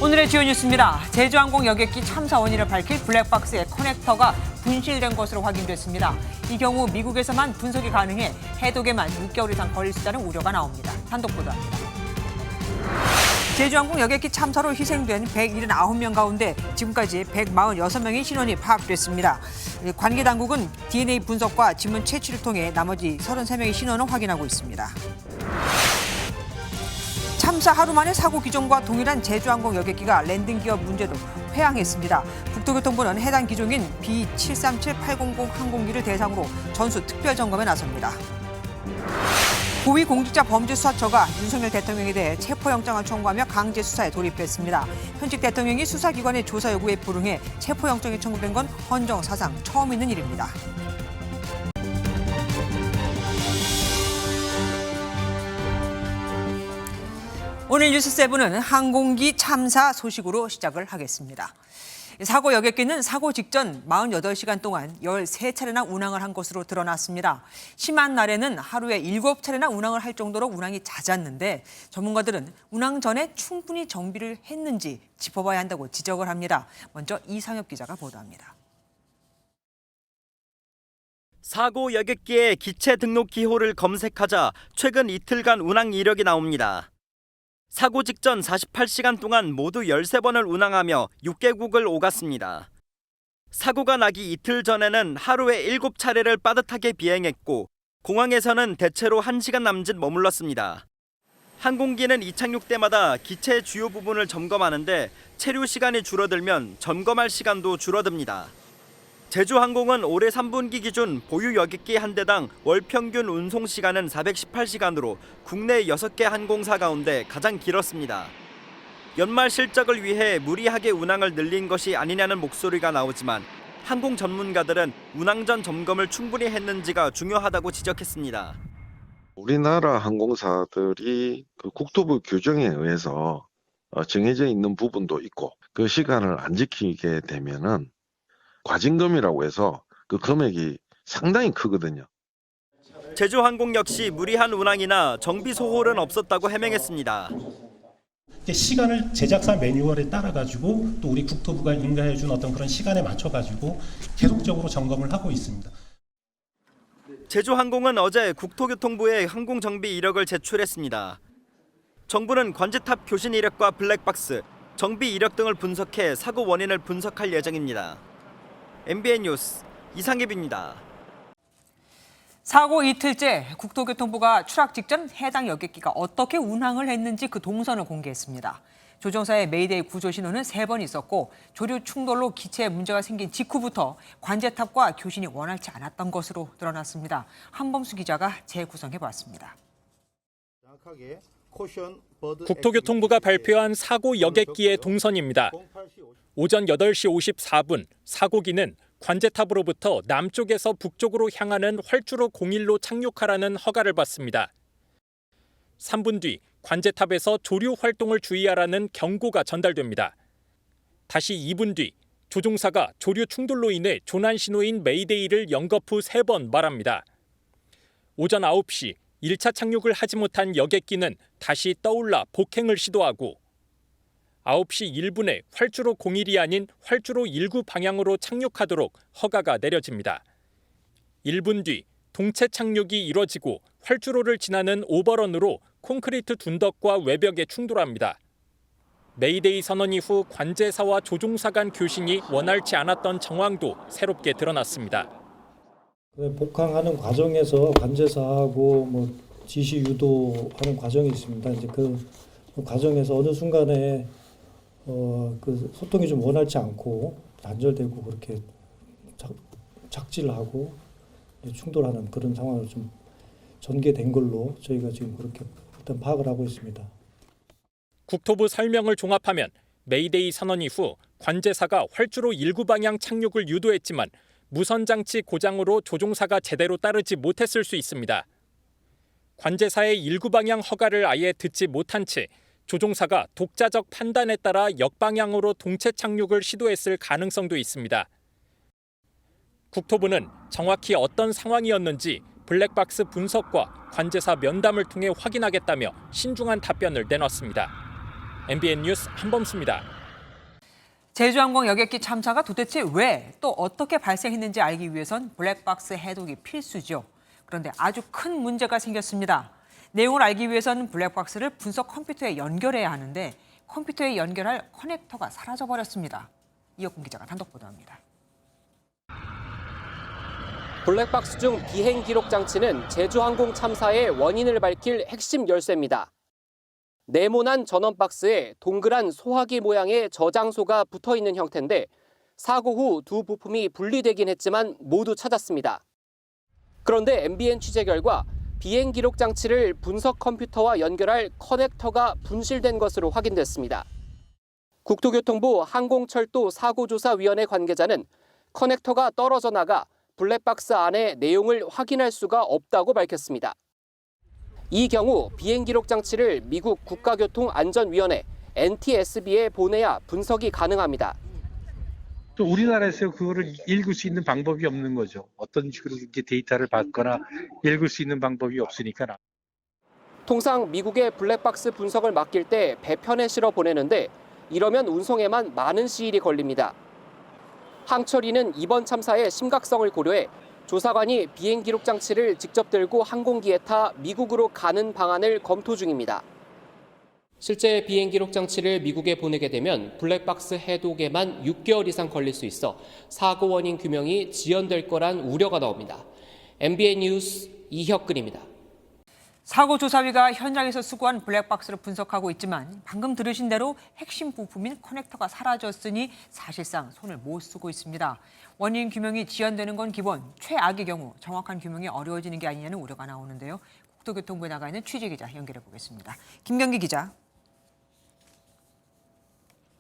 오늘의 주요 뉴스입니다. 제주항공 여객기 참사 원인을 밝힐 블랙박스의 커넥터가 분실된 것으로 확인됐습니다. 이 경우 미국에서만 분석이 가능해 해독에만 6개월 이상 걸릴 수 있다는 우려가 나옵니다. 단독 보도합니다. 제주항공 여객기 참사로 희생된 179명 가운데 지금까지 146명의 신원이 파악됐습니다. 관계 당국은 DNA 분석과 지문 채취를 통해 나머지 33명의 신원을 확인하고 있습니다. 참사 하루 만에 사고 기종과 동일한 제주항공 여객기가 랜딩 기어 문제도 회항했습니다. 국토교통부는 해당 기종인 B737800 항공기를 대상으로 전수 특별 점검에 나섭니다. 고위공직자범죄수사처가 윤석열 대통령에 대해 체포영장을 청구하며 강제 수사에 돌입했습니다. 현직 대통령이 수사기관의 조사 요구에 불응해 체포영장이 청구된 건 헌정 사상 처음 있는 일입니다. 오늘 뉴스7은 항공기 참사 소식으로 시작을 하겠습니다. 사고 여객기는 사고 직전 48시간 동안 13차례나 운항을 한 것으로 드러났습니다. 심한 날에는 하루에 7차례나 운항을 할 정도로 운항이 잦았는데 전문가들은 운항 전에 충분히 정비를 했는지 짚어봐야 한다고 지적을 합니다. 먼저 이상엽 기자가 보도합니다. 사고 여객기의 기체 등록 기호를 검색하자 최근 이틀간 운항 이력이 나옵니다. 사고 직전 48시간 동안 모두 13번을 운항하며 6개국을 오갔습니다. 사고가 나기 이틀 전에는 하루에 7차례를 빠듯하게 비행했고 공항에서는 대체로 1시간 남짓 머물렀습니다. 항공기는 이착륙 때마다 기체 주요 부분을 점검하는데 체류 시간이 줄어들면 점검할 시간도 줄어듭니다. 제주항공은 올해 3분기 기준 보유 여객기 한 대당 월 평균 운송 시간은 418시간으로 국내 6개 항공사 가운데 가장 길었습니다. 연말 실적을 위해 무리하게 운항을 늘린 것이 아니냐는 목소리가 나오지만 항공 전문가들은 운항 전 점검을 충분히 했는지가 중요하다고 지적했습니다. 우리나라 항공사들이 그 국토부 규정에 의해서 정해져 있는 부분도 있고 그 시간을 안 지키게 되면은 과징금이라고 해서 그 금액이 상당히 크거든요. 제주항공 역시 무리한 운항이나 정비 소홀은 없었다고 해명했습니다. 시간을 제작사 매뉴얼에 따라 가지고 또 우리 국토부가 인가해 준 어떤 그런 시간에 맞춰 가지고 계속적으로 점검을 하고 있습니다. 제주항공은 어제 국토교통부에 항공 정비 이력을 제출했습니다. 정부는 관제탑 교신 이력과 블랙박스, 정비 이력 등을 분석해 사고 원인을 분석할 예정입니다. MBN 뉴스 이상엽입니다. 사고 이틀째 국토교통부가 추락 직전 해당 여객기가 어떻게 운항을 했는지 그 동선을 공개했습니다. 조종사의 메이데이 구조 신호는 3번 있었고 조류 충돌로 기체에 문제가 생긴 직후부터 관제탑과 교신이 원활치 않았던 것으로 드러났습니다. 한범수 기자가 재구성해봤습니다. 국토교통부가 발표한 사고 여객기의 동선입니다. 오전 8시 54분 사고기는 관제탑으로부터 남쪽에서 북쪽으로 향하는 활주로 01로 착륙하라는 허가를 받습니다. 3분 뒤 관제탑에서 조류 활동을 주의하라는 경고가 전달됩니다. 다시 2분 뒤 조종사가 조류 충돌로 인해 조난 신호인 메이데이를 연겁 후 3번 말합니다. 오전 9시 1차 착륙을 하지 못한 여객기는 다시 떠올라 복행을 시도하고 9시 1분에 활주로 01이 아닌 활주로 19 방향으로 착륙하도록 허가가 내려집니다. 1분 뒤 동체 착륙이 이뤄지고 활주로를 지나는 오버런으로 콘크리트 둔덕과 외벽에 충돌합니다. 메이데이 선언 이후 관제사와 조종사 간 교신이 원활치 않았던 정황도 새롭게 드러났습니다. 복항하는 과정에서 관제사하고 지시 유도하는 과정이 있습니다. 이제 그 과정에서 어느 순간에 그 소통이 좀 원활치 않고 단절되고 그렇게 착지를 하고 충돌하는 그런 상황으로 좀 전개된 걸로 저희가 지금 그렇게 일단 파악을 하고 있습니다. 국토부 설명을 종합하면 메이데이 선언 이후 관제사가 활주로 19 방향 착륙을 유도했지만 무선 장치 고장으로 조종사가 제대로 따르지 못했을 수 있습니다. 관제사의 19 방향 허가를 아예 듣지 못한 채 조종사가 독자적 판단에 따라 역방향으로 동체 착륙을 시도했을 가능성도 있습니다. 국토부는 정확히 어떤 상황이었는지 블랙박스 분석과 관제사 면담을 통해 확인하겠다며 신중한 답변을 내놨습니다. MBN 뉴스 한범수입니다. 제주항공 여객기 참사가 도대체 왜 또 어떻게 발생했는지 알기 위해선 블랙박스 해독이 필수죠. 그런데 아주 큰 문제가 생겼습니다. 내용을 알기 위해서는 블랙박스를 분석 컴퓨터에 연결해야 하는데 컴퓨터에 연결할 커넥터가 사라져버렸습니다. 이혁근 기자가 단독 보도합니다. 블랙박스 중 비행 기록 장치는 제주항공 참사의 원인을 밝힐 핵심 열쇠입니다. 네모난 전원 박스에 동그란 소화기 모양의 저장소가 붙어 있는 형태인데 사고 후 두 부품이 분리되긴 했지만 모두 찾았습니다. 그런데 MBN 취재 결과 비행 기록 장치를 분석 컴퓨터와 연결할 커넥터가 분실된 것으로 확인됐습니다. 국토교통부 항공철도 사고조사위원회 관계자는 커넥터가 떨어져 나가 블랙박스 안에 내용을 확인할 수가 없다고 밝혔습니다. 이 경우 비행 기록 장치를 미국 국가교통안전위원회 NTSB에 보내야 분석이 가능합니다. 또 우리나라에서 그거를 읽을 수 있는 방법이 없는 거죠. 어떤 식으로 이렇게 데이터를 받거나 읽을 수 있는 방법이 없으니까. 통상 미국의 블랙박스 분석을 맡길 때 배편에 실어 보내는데 이러면 운송에만 많은 시일이 걸립니다. 항철이는 이번 참사의 심각성을 고려해 조사관이 비행 기록 장치를 직접 들고 항공기에 타 미국으로 가는 방안을 검토 중입니다. 실제 비행 기록 장치를 미국에 보내게 되면 블랙박스 해독에만 6개월 이상 걸릴 수 있어 사고 원인 규명이 지연될 거란 우려가 나옵니다. MBN 뉴스 이혁근입니다. 사고조사위가 현장에서 수거한 블랙박스를 분석하고 있지만 방금 들으신 대로 핵심 부품인 커넥터가 사라졌으니 사실상 손을 못 쓰고 있습니다. 원인 규명이 지연되는 건 기본, 최악의 경우 정확한 규명이 어려워지는 게 아니냐는 우려가 나오는데요. 국토교통부에 나가 있는 취재기자 연결해 보겠습니다. 김경기 기자.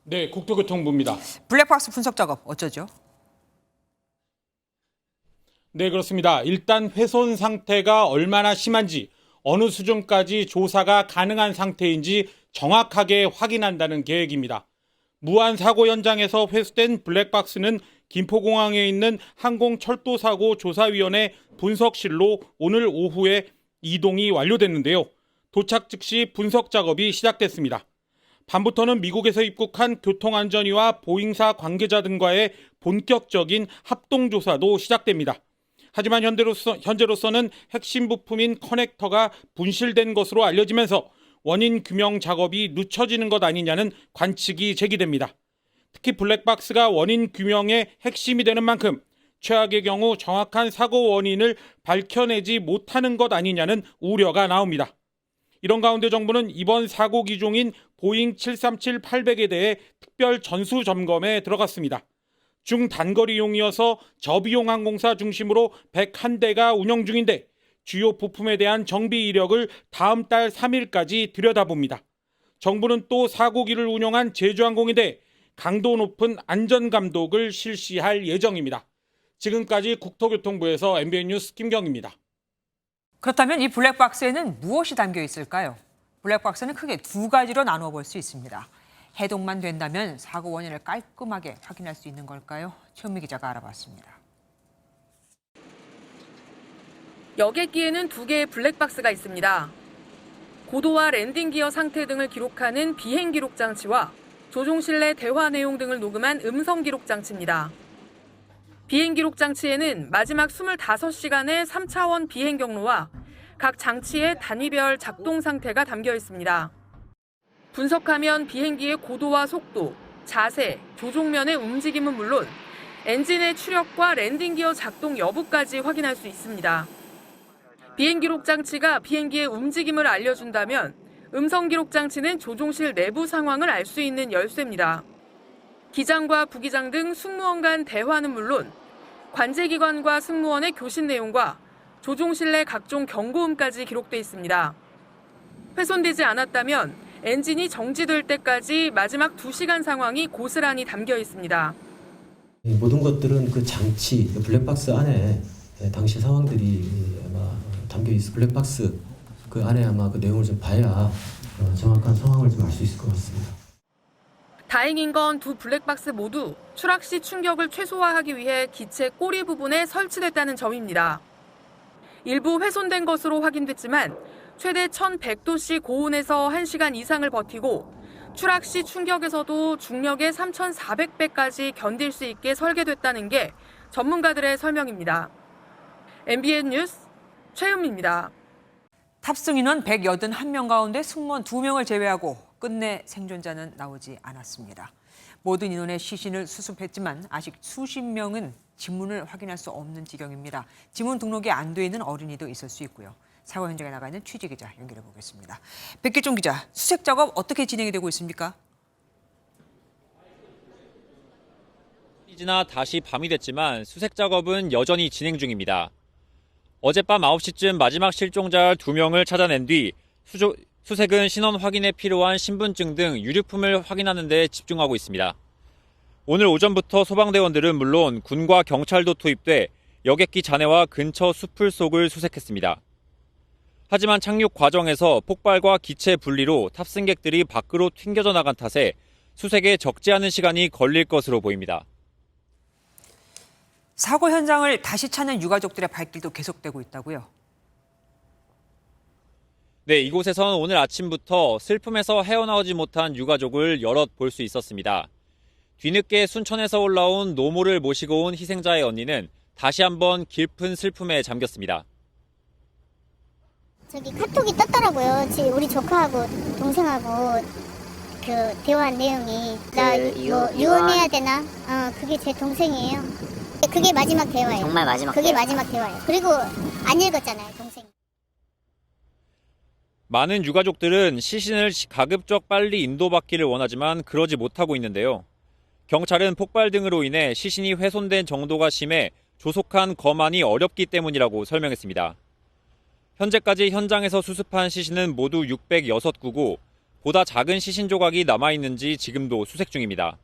네, 국토교통부입니다. 블랙박스 분석 작업 어쩌죠? 네, 그렇습니다. 일단 훼손 상태가 얼마나 심한지, 어느 수준까지 조사가 가능한 상태인지 정확하게 확인한다는 계획입니다. 무한 사고 현장에서 회수된 블랙박스는 김포공항에 있는 항공철도사고조사위원회 분석실로 오늘 오후에 이동이 완료됐는데요. 도착 즉시 분석 작업이 시작됐습니다. 밤부터는 미국에서 입국한 교통안전위와 보잉사 관계자 등과의 본격적인 합동조사도 시작됩니다. 하지만 현재로서는 핵심 부품인 커넥터가 분실된 것으로 알려지면서 원인 규명 작업이 늦춰지는 것 아니냐는 관측이 제기됩니다. 특히 블랙박스가 원인 규명의 핵심이 되는 만큼 최악의 경우 정확한 사고 원인을 밝혀내지 못하는 것 아니냐는 우려가 나옵니다. 이런 가운데 정부는 이번 사고 기종인 보잉 737-800에 대해 특별 전수 점검에 들어갔습니다. 중단거리용이어서 저비용 항공사 중심으로 101대가 운영 중인데 주요 부품에 대한 정비 이력을 다음 달 3일까지 들여다봅니다. 정부는 또 사고기를 운영한 제주항공에 대해 강도 높은 안전감독을 실시할 예정입니다. 지금까지 국토교통부에서 MBN 뉴스 김경입니다. 그렇다면 이 블랙박스에는 무엇이 담겨 있을까요? 블랙박스는 크게 두 가지로 나누어 볼 수 있습니다. 해독만 된다면 사고 원인을 깔끔하게 확인할 수 있는 걸까요? 최은미 기자가 알아봤습니다. 여객기에는 두 개의 블랙박스가 있습니다. 고도와 랜딩 기어 상태 등을 기록하는 비행 기록 장치와 조종실 내 대화 내용 등을 녹음한 음성 기록 장치입니다. 비행 기록 장치에는 마지막 25시간의 3차원 비행 경로와 각 장치의 단위별 작동 상태가 담겨 있습니다. 분석하면 비행기의 고도와 속도, 자세, 조종면의 움직임은 물론 엔진의 추력과 랜딩 기어 작동 여부까지 확인할 수 있습니다. 비행 기록 장치가 비행기의 움직임을 알려준다면 음성 기록 장치는 조종실 내부 상황을 알 수 있는 열쇠입니다. 기장과 부기장 등 승무원 간 대화는 물론 관제기관과 승무원의 교신 내용과 조종실 내 각종 경고음까지 기록돼 있습니다. 훼손되지 않았다면 엔진이 정지될 때까지 마지막 2시간 상황이 고스란히 담겨 있습니다. 모든 것들은 그 장치, 블랙박스 안에 당시 상황들이 아마 담겨 있어. 블랙박스 그 안에 아마 그 내용을 좀 봐야 정확한 상황을 좀 알 수 있을 것 같습니다. 다행인 건 두 블랙박스 모두 추락 시 충격을 최소화하기 위해 기체 꼬리 부분에 설치됐다는 점입니다. 일부 훼손된 것으로 확인됐지만 최대 1100도씨 고온에서 1시간 이상을 버티고 추락 시 충격에서도 중력의 3,400배까지 견딜 수 있게 설계됐다는 게 전문가들의 설명입니다. MBN 뉴스 최은미입니다. 탑승 인원 181명 가운데 승무원 2명을 제외하고 끝내 생존자는 나오지 않았습니다. 모든 인원의 시신을 수습했지만 아직 수십 명은 지문을 확인할 수 없는 지경입니다. 지문 등록이 안 돼 있는 어린이도 있을 수 있고요. 사고 현장에 나가 있는 취재기자 연결해 보겠습니다. 백길종 기자, 수색 작업 어떻게 진행이 되고 있습니까? 지나 다시 밤이 됐지만 수색 작업은 여전히 진행 중입니다. 어젯밤 9시쯤 마지막 실종자 2명을 찾아낸 뒤 수색은 신원 확인에 필요한 신분증 등 유류품을 확인하는 데 집중하고 있습니다. 오늘 오전부터 소방대원들은 물론 군과 경찰도 투입돼 여객기 잔해와 근처 숲을 속을 수색했습니다. 하지만 착륙 과정에서 폭발과 기체 분리로 탑승객들이 밖으로 튕겨져 나간 탓에 수색에 적지 않은 시간이 걸릴 것으로 보입니다. 사고 현장을 다시 찾는 유가족들의 발길도 계속되고 있다고요? 네, 이곳에선 오늘 아침부터 슬픔에서 헤어나오지 못한 유가족을 여럿 볼 수 있었습니다. 뒤늦게 순천에서 올라온 노모를 모시고 온 희생자의 언니는 다시 한번 깊은 슬픔에 잠겼습니다. 저기 카톡이 떴더라고요. 우리 조카하고 동생하고 그 대화한 내용이 나 뭐 유언해야 되나? 그게 제 동생이에요. 그게 마지막 대화예요. 정말 마지막 그게 대화. 마지막 대화예요. 그리고 안 읽었잖아요, 동생. 많은 유가족들은 시신을 가급적 빨리 인도받기를 원하지만 그러지 못하고 있는데요. 경찰은 폭발 등으로 인해 시신이 훼손된 정도가 심해 조속한 검안이 어렵기 때문이라고 설명했습니다. 현재까지 현장에서 수습한 시신은 모두 606구고 보다 작은 시신 조각이 남아있는지 지금도 수색 중입니다.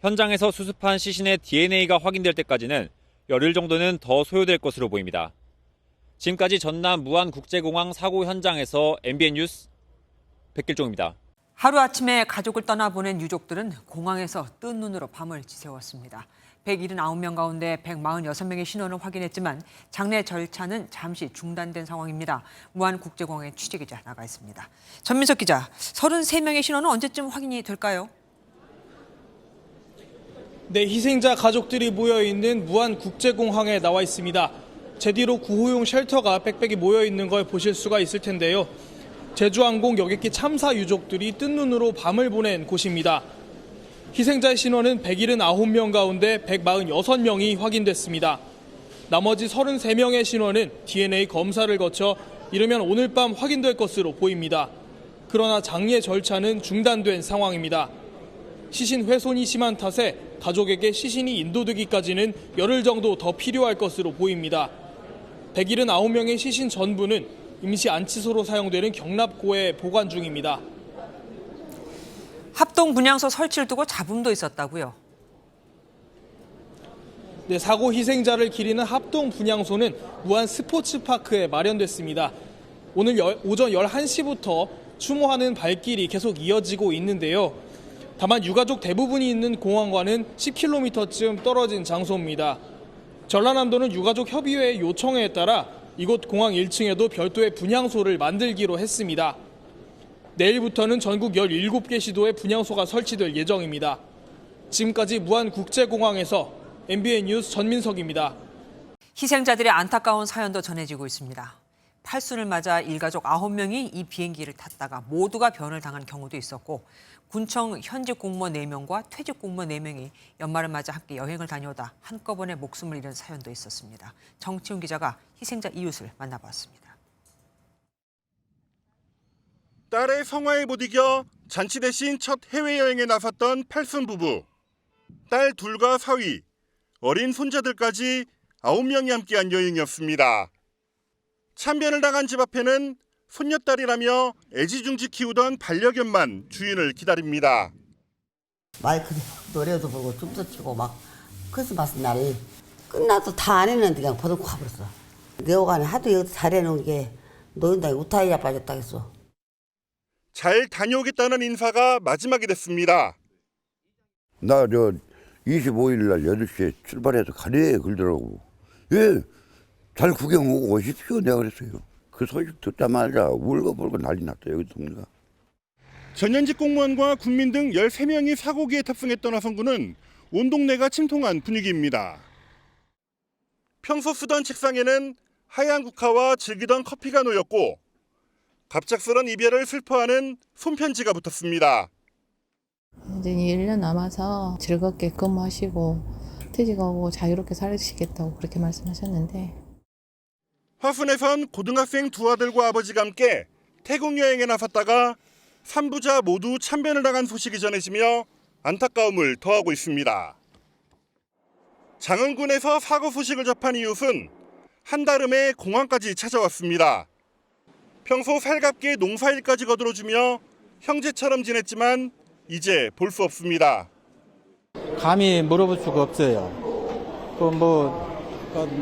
현장에서 수습한 시신의 DNA가 확인될 때까지는 열흘 정도는 더 소요될 것으로 보입니다. 지금까지 전남 무안국제공항 사고 현장에서 MBN 뉴스 백길종입니다. 하루아침에 가족을 떠나보낸 유족들은 공항에서 뜬 눈으로 밤을 지새웠습니다. 179명 가운데 146명의 신원을 확인했지만 장례 절차는 잠시 중단된 상황입니다. 무안국제공항에 취재기자 나가 있습니다. 전민석 기자, 33명의 신원은 언제쯤 확인이 될까요? 네, 희생자 가족들이 모여있는 무안국제공항에 나와 있습니다. 제 뒤로 구호용 쉘터가 빽빽이 모여있는 걸 보실 수가 있을 텐데요. 제주항공 여객기 참사 유족들이 뜬 눈으로 밤을 보낸 곳입니다. 희생자의 신원은 179명 가운데 146명이 확인됐습니다. 나머지 33명의 신원은 DNA 검사를 거쳐 이르면 오늘 밤 확인될 것으로 보입니다. 그러나 장례 절차는 중단된 상황입니다. 시신 훼손이 심한 탓에 가족에게 시신이 인도되기까지는 열흘 정도 더 필요할 것으로 보입니다. 179명의 시신 전부는 임시 안치소로 사용되는 경납고에 보관 중입니다. 합동 분향소 설치를 두고 잡음도 있었다고요? 네, 사고 희생자를 기리는 합동 분향소는 무안 스포츠파크에 마련됐습니다. 오늘 오전 11시부터 추모하는 발길이 계속 이어지고 있는데요. 다만 유가족 대부분이 있는 공항과는 10km쯤 떨어진 장소입니다. 전라남도는 유가족 협의회의 요청에 따라 이곳 공항 1층에도 별도의 분향소를 만들기로 했습니다. 내일부터는 전국 17개 시도에 분향소가 설치될 예정입니다. 지금까지 무안국제공항에서 MBN 뉴스 전민석입니다. 희생자들의 안타까운 사연도 전해지고 있습니다. 팔순을 맞아 일가족 9명이 이 비행기를 탔다가 모두가 변을 당한 경우도 있었고 군청 현직 공무원 4명과 퇴직 공무원 4명이 연말을 맞아 함께 여행을 다녀오다 한꺼번에 목숨을 잃은 사연도 있었습니다. 정치훈 기자가 희생자 이웃을 만나봤습니다. 딸의 성화에 못 이겨 잔치 대신 첫 해외여행에 나섰던 팔순 부부. 딸 둘과 사위, 어린 손자들까지 9명이 함께한 여행이었습니다. 참변을 당한 집 앞에는 손녀딸이라며 애지중지 키우던 반려견만 주인을 기다립니다. 마이크 노래도 부르고 춤도 추고 막 크리스마스 날 끝나도 다 안 했는데 그냥 버리고 가버렸어. 내 오가는 하도 여기서 잘해놓은 게 노인당에 우타이야 빠졌다 했어. 잘 다녀오겠다는 인사가 마지막이 됐습니다. 나 25일 날 8시에 출발해서 가래에 걸더라고. 예, 잘 구경 오고 오십시오. 내가 그랬어요. 그 소식 듣자마자 울고불고 난리 났다, 여기 동네가. 전현직 공무원과 국민 등 13명이 사고기에 탑승했던 화성군은 온 동네가 침통한 분위기입니다. 평소 쓰던 책상에는 하얀 국화와 즐기던 커피가 놓였고 갑작스런 이별을 슬퍼하는 손편지가 붙었습니다. 이제 1년 남아서 즐겁게 근무하시고 퇴직하고 자유롭게 살으시겠다고 그렇게 말씀하셨는데 화순에선 고등학생 두 아들과 아버지가 함께 태국 여행에 나섰다가 3부자 모두 참변을 당한 소식이 전해지며 안타까움을 더하고 있습니다. 장흥군에서 사고 소식을 접한 이웃은 한달음에 공항까지 찾아왔습니다. 평소 살갑게 농사일까지 거들어주며 형제처럼 지냈지만 이제 볼 수 없습니다. 감히 물어볼 수가 없어요.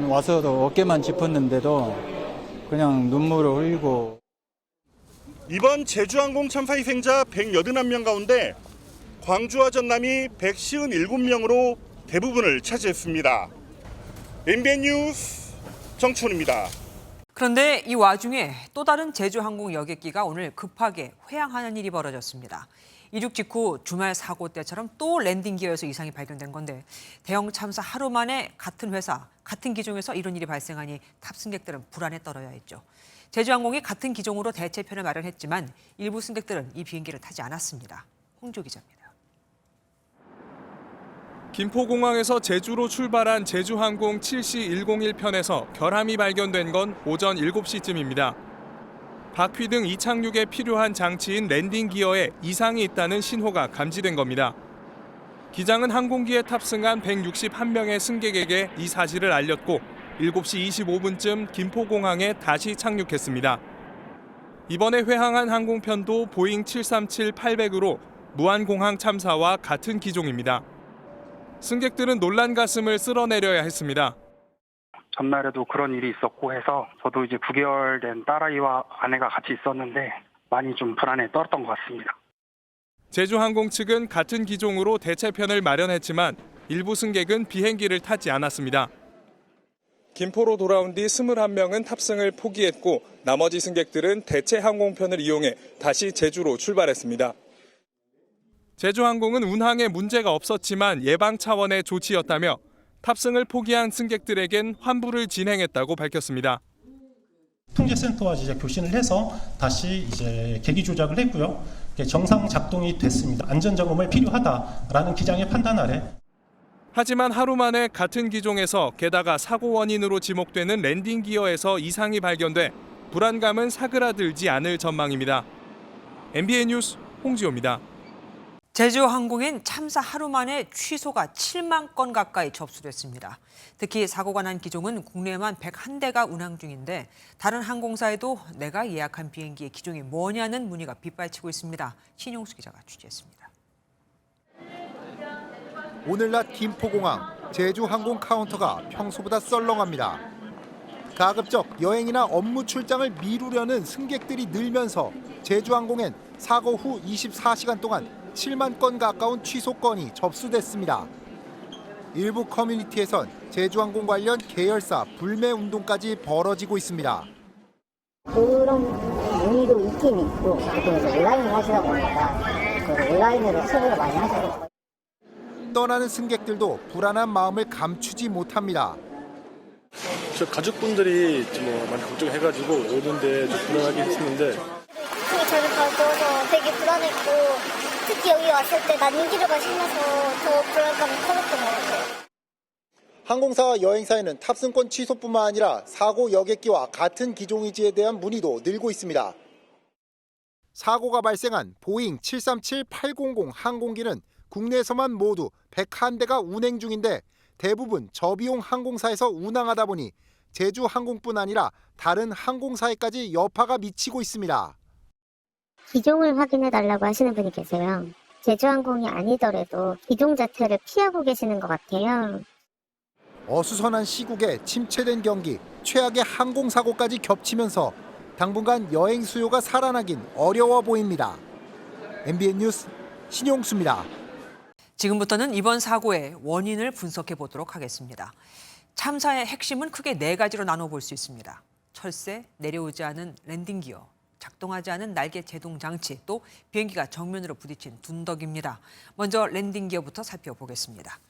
와서도 어깨만 짚었는데도 그냥 눈물을 흘리고. 이번 제주항공 참사 희생자 181명 가운데 광주와 전남이 157명으로 대부분을 차지했습니다. MBN 뉴스 정춘입니다. 그런데 이 와중에 또 다른 제주항공 여객기가 오늘 급하게 회항하는 일이 벌어졌습니다. 이륙 직후 주말 사고 때처럼 또 랜딩 기어에서 이상이 발견된 건데 대형 참사 하루 만에 같은 회사, 같은 기종에서 이런 일이 발생하니 탑승객들은 불안에 떨어야 했죠. 제주항공이 같은 기종으로 대체편을 마련했지만 일부 승객들은 이 비행기를 타지 않았습니다. 홍조 기자입니다. 김포공항에서 제주로 출발한 제주항공 7C101편에서 결함이 발견된 건 오전 7시쯤입니다. 바퀴 등 이착륙에 필요한 장치인 랜딩 기어에 이상이 있다는 신호가 감지된 겁니다. 기장은 항공기에 탑승한 161명의 승객에게 이 사실을 알렸고 7시 25분쯤 김포공항에 다시 착륙했습니다. 이번에 회항한 항공편도 보잉 737-800으로 무안공항 참사와 같은 기종입니다. 승객들은 놀란 가슴을 쓸어내려야 했습니다. 전날에도 그런 일이 있었고 해서 저도 이제 9개월 된 딸아이와 아내가 같이 있었는데 많이 좀 불안에 떨었던 것 같습니다. 제주항공 측은 같은 기종으로 대체편을 마련했지만 일부 승객은 비행기를 타지 않았습니다. 김포로 돌아온 뒤 21명은 탑승을 포기했고 나머지 승객들은 대체 항공편을 이용해 다시 제주로 출발했습니다. 제주항공은 운항에 문제가 없었지만 예방 차원의 조치였다며 탑승을 포기한 승객들에겐 환불을 진행했다고 밝혔습니다. 통제센터와 이제 교신을 해서 다시 이제 계기 조작을 했고요. 정상 작동이 됐습니다. 안전 점검을 필요하다라는 기장의 판단 아래. 하지만 하루 만에 같은 기종에서 게다가 사고 원인으로 지목되는 랜딩 기어에서 이상이 발견돼 불안감은 사그라들지 않을 전망입니다. MBN 뉴스 홍지호입니다. 제주항공엔 참사 하루 만에 취소가 7만 건 가까이 접수됐습니다. 특히 사고가 난 기종은 국내에만 101대가 운항 중인데 다른 항공사에도 내가 예약한 비행기의 기종이 뭐냐는 문의가 빗발치고 있습니다. 신용수 기자가 취재했습니다. 오늘 낮 김포공항 제주항공 카운터가 평소보다 썰렁합니다. 가급적 여행이나 업무 출장을 미루려는 승객들이 늘면서 제주항공엔 사고 후 24시간 동안 7만 건 가까운 취소 건이 접수됐습니다. 일부 커뮤니티에선 제주항공 관련 계열사 불매 운동까지 벌어지고 있습니다. 그런 문의도 있긴 있고 보통 온라인 하시다 보니까 그 온라인으로 처리를 많이 하시고 떠나는 승객들도 불안한 마음을 감추지 못합니다. 저 가족분들이 많이 걱정해가지고 오는데 좀 불안하긴 했는데 고통이 저를 가져서 되게 불안했고 특히 여기 왔을 때 난기류가 심해서 더 불안감이 커졌던 것 같아요. 항공사와 여행사에는 탑승권 취소뿐만 아니라 사고 여객기와 같은 기종인지에 대한 문의도 늘고 있습니다. 사고가 발생한 보잉 737-800 항공기는 국내에서만 모두 101대가 운행 중인데 대부분 저비용 항공사에서 운항하다 보니 제주항공뿐 아니라 다른 항공사에까지 여파가 미치고 있습니다. 기종을 확인해달라고 하시는 분이 계세요. 제주항공이 아니더라도 기종 자체를 피하고 계시는 것 같아요. 어수선한 시국에 침체된 경기, 최악의 항공사고까지 겹치면서 당분간 여행 수요가 살아나긴 어려워 보입니다. MBN 뉴스 신용수입니다. 지금부터는 이번 사고의 원인을 분석해 보도록 하겠습니다. 참사의 핵심은 크게 4가지로 나눠볼 수 있습니다. 철새, 내려오지 않은 랜딩 기어, 작동하지 않은 날개 제동 장치, 또 비행기가 정면으로 부딪힌 둔덕입니다. 먼저 랜딩 기어부터 살펴보겠습니다.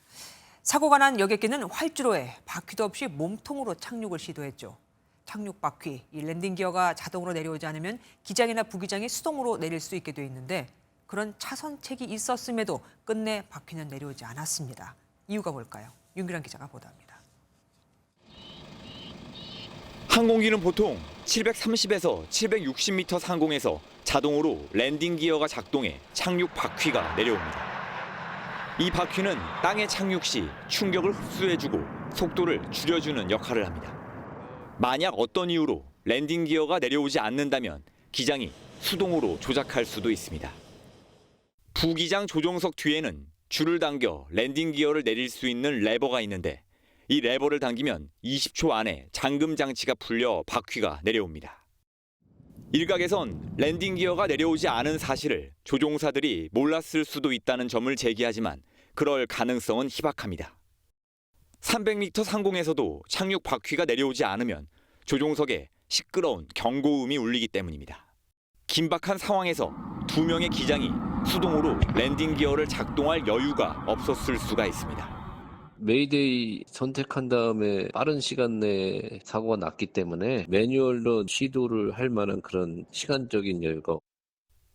사고가 난 여객기는 활주로에 바퀴도 없이 몸통으로 착륙을 시도했죠. 착륙 바퀴, 이 랜딩 기어가 자동으로 내려오지 않으면 기장이나 부기장이 수동으로 내릴 수 있게 돼 있는데 그런 차선책이 있었음에도 끝내 바퀴는 내려오지 않았습니다. 이유가 뭘까요? 윤기란 기자가 보도합니다. 항공기는 보통 730에서 760m 상공에서 자동으로 랜딩 기어가 작동해 착륙 바퀴가 내려옵니다. 이 바퀴는 땅에 착륙 시 충격을 흡수해주고 속도를 줄여주는 역할을 합니다. 만약 어떤 이유로 랜딩 기어가 내려오지 않는다면 기장이 수동으로 조작할 수도 있습니다. 부기장 조종석 뒤에는 줄을 당겨 랜딩 기어를 내릴 수 있는 레버가 있는데 이 레버를 당기면 20초 안에 잠금 장치가 풀려 바퀴가 내려옵니다. 일각에선 랜딩 기어가 내려오지 않은 사실을 조종사들이 몰랐을 수도 있다는 점을 제기하지만 그럴 가능성은 희박합니다. 300m 상공에서도 착륙 바퀴가 내려오지 않으면 조종석에 시끄러운 경고음이 울리기 때문입니다. 긴박한 상황에서 2명의 기장이 수동으로 랜딩 기어를 작동할 여유가 없었을 수가 있습니다. 메이데이 선택한 다음에 빠른 시간 내에 사고가 났기 때문에 매뉴얼로 시도를 할 만한 그런 시간적인 여유가.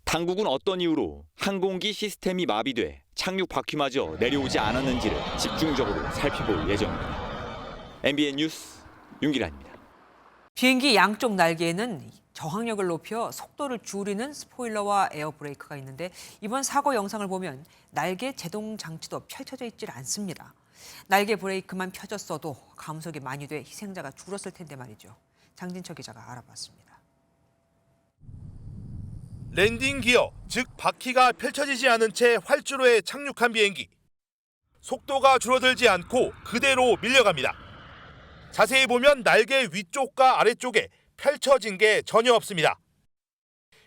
당국은 어떤 이유로 항공기 시스템이 마비돼 착륙 바퀴마저 내려오지 않았는지를 집중적으로 살펴볼 예정입니다. MBN 뉴스 윤기란입니다. 비행기 양쪽 날개에는 저항력을 높여 속도를 줄이는 스포일러와 에어브레이크가 있는데 이번 사고 영상을 보면 날개 제동 장치도 펼쳐져 있질 않습니다. 날개 브레이크만 펴졌어도 감속이 많이 돼 희생자가 줄었을 텐데 말이죠. 장진철 기자가 알아봤습니다. 랜딩 기어, 즉 바퀴가 펼쳐지지 않은 채 활주로에 착륙한 비행기. 속도가 줄어들지 않고 그대로 밀려갑니다. 자세히 보면 날개 위쪽과 아래쪽에 펼쳐진 게 전혀 없습니다.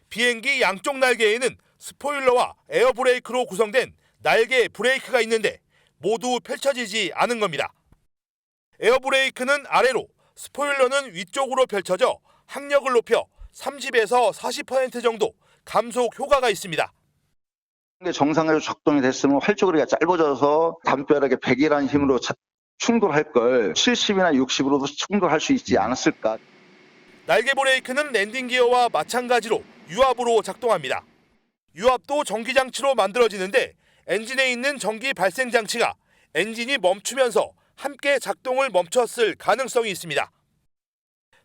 비행기 양쪽 날개에는 스포일러와 에어브레이크로 구성된 날개 브레이크가 있는데 모두 펼쳐지지 않은 겁니다. 에어브레이크는 아래로, 스포일러는 위쪽으로 펼쳐져 항력을 높여 30에서 40% 정도 감속 효과가 있습니다. 정상적으로 작동이 됐으면 활주로가 짧아져서 담벼락에 100이라는 힘으로 충돌할 걸 70이나 60으로도 충돌할 수 있지 않았을까. 날개 브레이크는 랜딩 기어와 마찬가지로 유압으로 작동합니다. 유압도 전기 장치로 만들어지는데 엔진에 있는 전기 발생 장치가 엔진이 멈추면서 함께 작동을 멈췄을 가능성이 있습니다.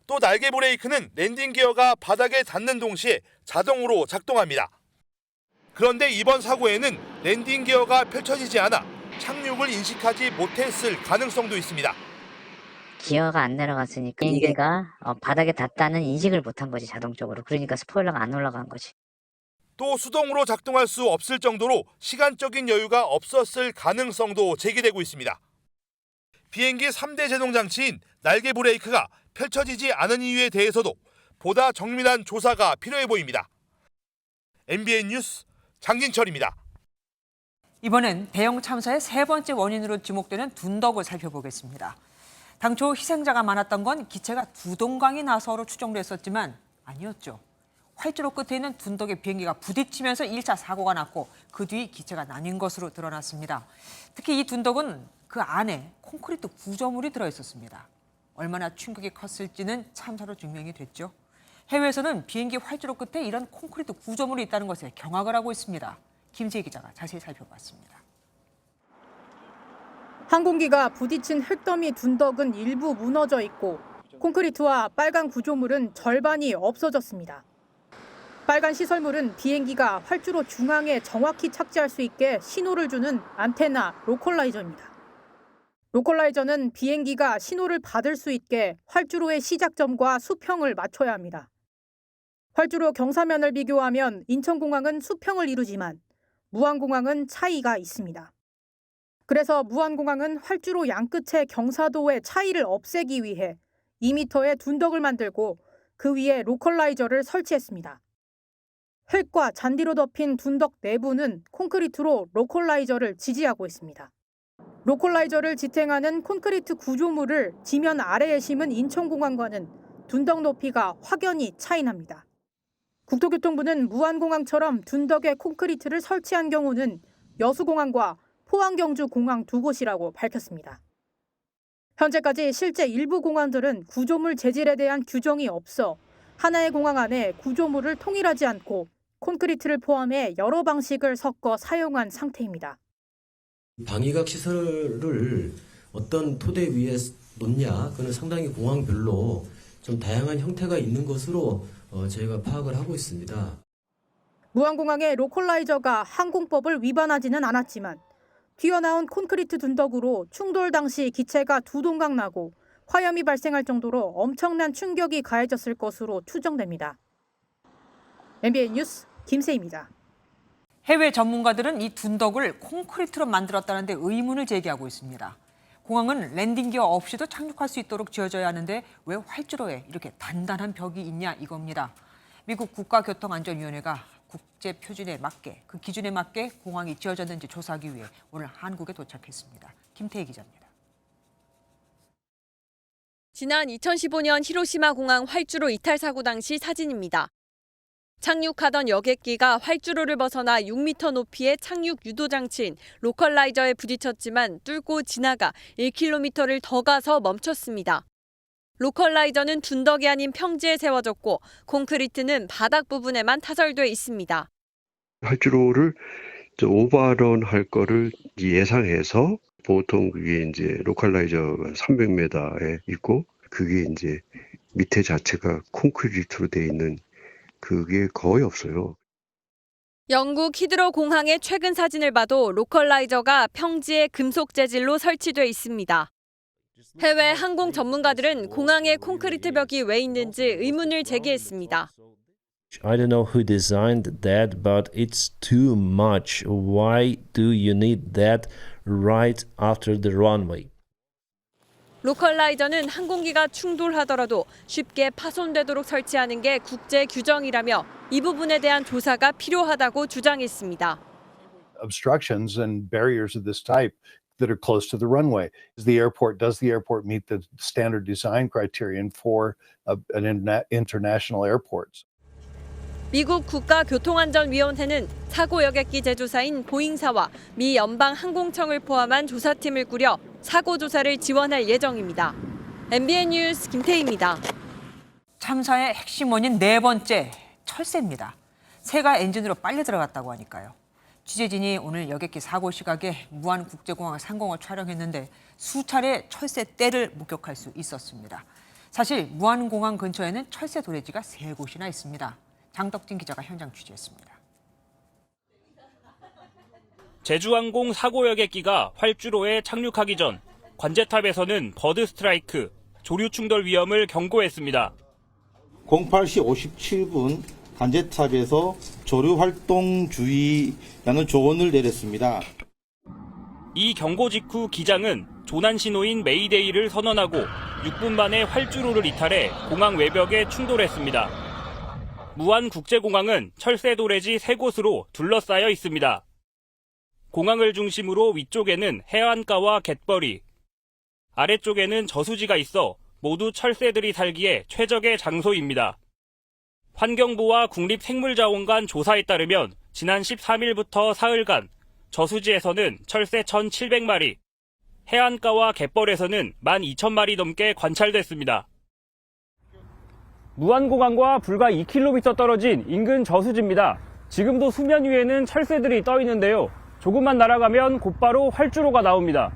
또 날개 브레이크는 랜딩 기어가 바닥에 닿는 동시에 자동으로 작동합니다. 그런데 이번 사고에는 랜딩 기어가 펼쳐지지 않아 착륙을 인식하지 못했을 가능성도 있습니다. 기어가 안 내려갔으니까 비행기가 바닥에 닿다는 인식을 못한 거지, 자동적으로. 그러니까 스포일러가 안 올라간 거지. 또 수동으로 작동할 수 없을 정도로 시간적인 여유가 없었을 가능성도 제기되고 있습니다. 비행기 3대 제동장치인 날개 브레이크가 펼쳐지지 않은 이유에 대해서도 보다 정밀한 조사가 필요해 보입니다. MBN 뉴스 장진철입니다. 이번엔 대형 참사의 세 번째 원인으로 지목되는 둔덕을 살펴보겠습니다. 당초 희생자가 많았던 건 기체가 두동강이 나서로 추정됐었지만 아니었죠. 활주로 끝에 있는 둔덕에 비행기가 부딪히면서 1차 사고가 났고 그 뒤 기체가 나뉜 것으로 드러났습니다. 특히 이 둔덕은 그 안에 콘크리트 구조물이 들어있었습니다. 얼마나 충격이 컸을지는 참사로 증명이 됐죠. 해외에서는 비행기 활주로 끝에 이런 콘크리트 구조물이 있다는 것에 경악을 하고 있습니다. 김지혜 기자가 자세히 살펴봤습니다. 항공기가 부딪힌 흙더미 둔덕은 일부 무너져 있고 콘크리트와 빨간 구조물은 절반이 없어졌습니다. 빨간 시설물은 비행기가 활주로 중앙에 정확히 착지할 수 있게 신호를 주는 안테나 로컬라이저입니다. 로컬라이저는 비행기가 신호를 받을 수 있게 활주로의 시작점과 수평을 맞춰야 합니다. 활주로 경사면을 비교하면 인천공항은 수평을 이루지만 무안공항은 차이가 있습니다. 그래서 무안공항은 활주로 양끝의 경사도의 차이를 없애기 위해 2m의 둔덕을 만들고 그 위에 로컬라이저를 설치했습니다. 흙과 잔디로 덮인 둔덕 내부는 콘크리트로 로컬라이저를 지지하고 있습니다. 로컬라이저를 지탱하는 콘크리트 구조물을 지면 아래에 심은 인천공항과는 둔덕 높이가 확연히 차이 납니다. 국토교통부는 무안공항처럼 둔덕에 콘크리트를 설치한 경우는 여수공항과 포항경주공항 두 곳이라고 밝혔습니다. 현재까지 실제 일부 공항들은 구조물 재질에 대한 규정이 없어 하나의 공항 안에 구조물을 통일하지 않고 콘크리트를 포함해 여러 방식을 섞어 사용한 상태입니다. 방위각 시설을 어떤 토대 위에 놓냐, 그는 상당히 공항별로 좀 다양한 형태가 있는 것으로 저희가 파악을 하고 있습니다. 무안공항의 로컬라이저가 항공법을 위반하지는 않았지만 튀어나온 콘크리트 둔덕으로 충돌 당시 기체가 두 동강 나고 화염이 발생할 정도로 엄청난 충격이 가해졌을 것으로 추정됩니다. MBN 뉴스 김세희입니다. 해외 전문가들은 이 둔덕을 콘크리트로 만들었다는데 의문을 제기하고 있습니다. 공항은 랜딩 기어 없이도 착륙할 수 있도록 지어져야 하는데 왜 활주로에 이렇게 단단한 벽이 있냐 이겁니다. 미국 국가교통안전위원회가 국제 표준에 맞게, 그 기준에 맞게 공항이 지어졌는지 조사하기 위해 오늘 한국에 도착했습니다. 김태희 기자입니다. 지난 2015년 히로시마 공항 활주로 이탈 사고 당시 사진입니다. 착륙하던 여객기가 활주로를 벗어나 6m 높이의 착륙 유도 장치인 로컬라이저에 부딪혔지만 뚫고 지나가 1km를 더 가서 멈췄습니다. 로컬라이저는 둔덕이 아닌 평지에 세워졌고 콘크리트는 바닥 부분에만 타설돼 있습니다. 활주로를 오버런 할 거를 예상해서 보통 그게 이제 로컬라이저가 300m에 있고 그게 이제 밑에 자체가 콘크리트로 돼 있는 그게 거의 없어요. 영국 히드로 공항의 최근 사진을 봐도 로컬라이저가 평지에 금속 재질로 설치돼 있습니다. 해외 항공 전문가들은 공항에 콘크리트 벽이 왜 있는지 의문을 제기했습니다. I don't know who designed that, but it's too much. Why do you need that right after the runway? 로컬라이저는 항공기가 충돌하더라도 쉽게 파손되도록 설치하는 게 국제 규정이라며 이 부분에 대한 조사가 필요하다고 주장했습니다. Obstructions and barriers of this type that are close to the runway. Does the airport meet the standard design criterion for an international airports? 미국 국가교통안전위원회는 사고 여객기 제조사인 보잉사와 미 연방항공청을 포함한 조사팀을 꾸려 사고 조사를 지원할 예정입니다. MBN 뉴스 김태희입니다. 참사의 핵심 원인 네 번째, 철새입니다. 새가 엔진으로 빨려 들어갔다고 하니까요. 취재진이 오늘 여객기 사고 시각에 무안국제공항 상공을 촬영했는데 수차례 철새 떼를 목격할 수 있었습니다. 사실 무안공항 근처에는 철새 도래지가 3곳이나 있습니다. 장덕진 기자가 현장 취재했습니다. 제주항공 사고 여객기가 활주로에 착륙하기 전 관제탑에서는 버드 스트라이크, 조류 충돌 위험을 경고했습니다. 08시 57분 관제탑에서 조류 활동 주의라는 조언을 내렸습니다. 이 경고 직후 기장은 조난 신호인 메이데이를 선언하고 6분 만에 활주로를 이탈해 공항 외벽에 충돌했습니다. 무안국제공항은 철새 도래지 3곳으로 둘러싸여 있습니다. 공항을 중심으로 위쪽에는 해안가와 갯벌이, 아래쪽에는 저수지가 있어 모두 철새들이 살기에 최적의 장소입니다. 환경부와 국립생물자원관 조사에 따르면 지난 13일부터 사흘간 저수지에서는 철새 1,700마리, 해안가와 갯벌에서는 12,000마리 넘게 관찰됐습니다. 무안공항과 불과 2km 떨어진 인근 저수지입니다. 지금도 수면 위에는 철새들이 떠 있는데요. 조금만 날아가면 곧바로 활주로가 나옵니다.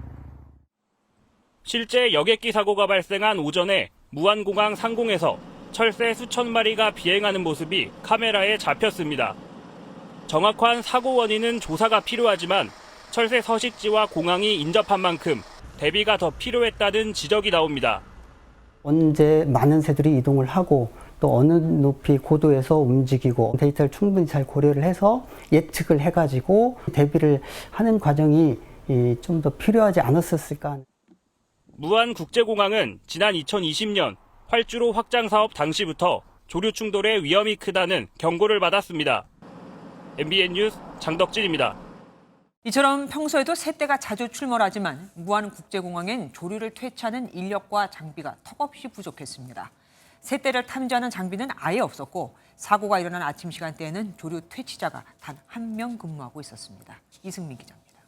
실제 여객기 사고가 발생한 오전에 무안공항 상공에서 철새 수천 마리가 비행하는 모습이 카메라에 잡혔습니다. 정확한 사고 원인은 조사가 필요하지만 철새 서식지와 공항이 인접한 만큼 대비가 더 필요했다는 지적이 나옵니다. 언제 많은 새들이 이동을 하고 또 어느 높이 고도에서 움직이고 데이터를 충분히 잘 고려를 해서 예측을 해가지고 대비를 하는 과정이 좀 더 필요하지 않았었을까. 무안국제공항은 지난 2020년 활주로 확장 사업 당시부터 조류 충돌의 위험이 크다는 경고를 받았습니다. MBN 뉴스 장덕진입니다. 이처럼 평소에도 새떼가 자주 출몰하지만 무안국제공항엔 조류를 퇴치하는 인력과 장비가 턱없이 부족했습니다. 새떼를 탐지하는 장비는 아예 없었고 사고가 일어난 아침 시간대에는 조류 퇴치자가 단 한 명 근무하고 있었습니다. 이승민 기자입니다.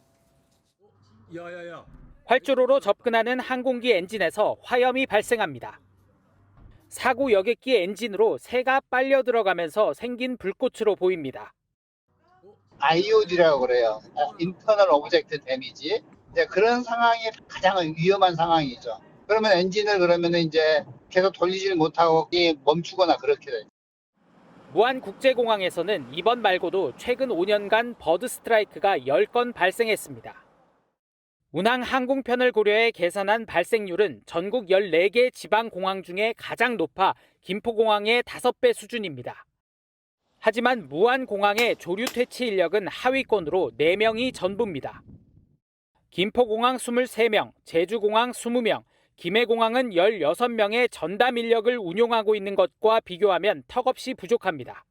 활주로로 접근하는 항공기 엔진에서 화염이 발생합니다. 사고 여객기 엔진으로 새가 빨려 들어가면서 생긴 불꽃으로 보입니다. IOD라고 그래요. 인터널 오브젝트 데미지. 이제 그런 상황이 가장 위험한 상황이죠. 그러면 엔진을 이제 계속 돌리지를 못하고 멈추거나 그렇게 돼요. 무안국제공항에서는 이번 말고도 최근 5년간 버드 스트라이크가 10건 발생했습니다. 운항 항공편을 고려해 계산한 발생률은 전국 14개 지방공항 중에 가장 높아 김포공항의 5배 수준입니다. 하지만 무안공항의 조류 퇴치 인력은 하위권으로 4명이 전부입니다. 김포공항 23명, 제주공항 20명, 김해공항은 16명의 전담 인력을 운용하고 있는 것과 비교하면 턱없이 부족합니다.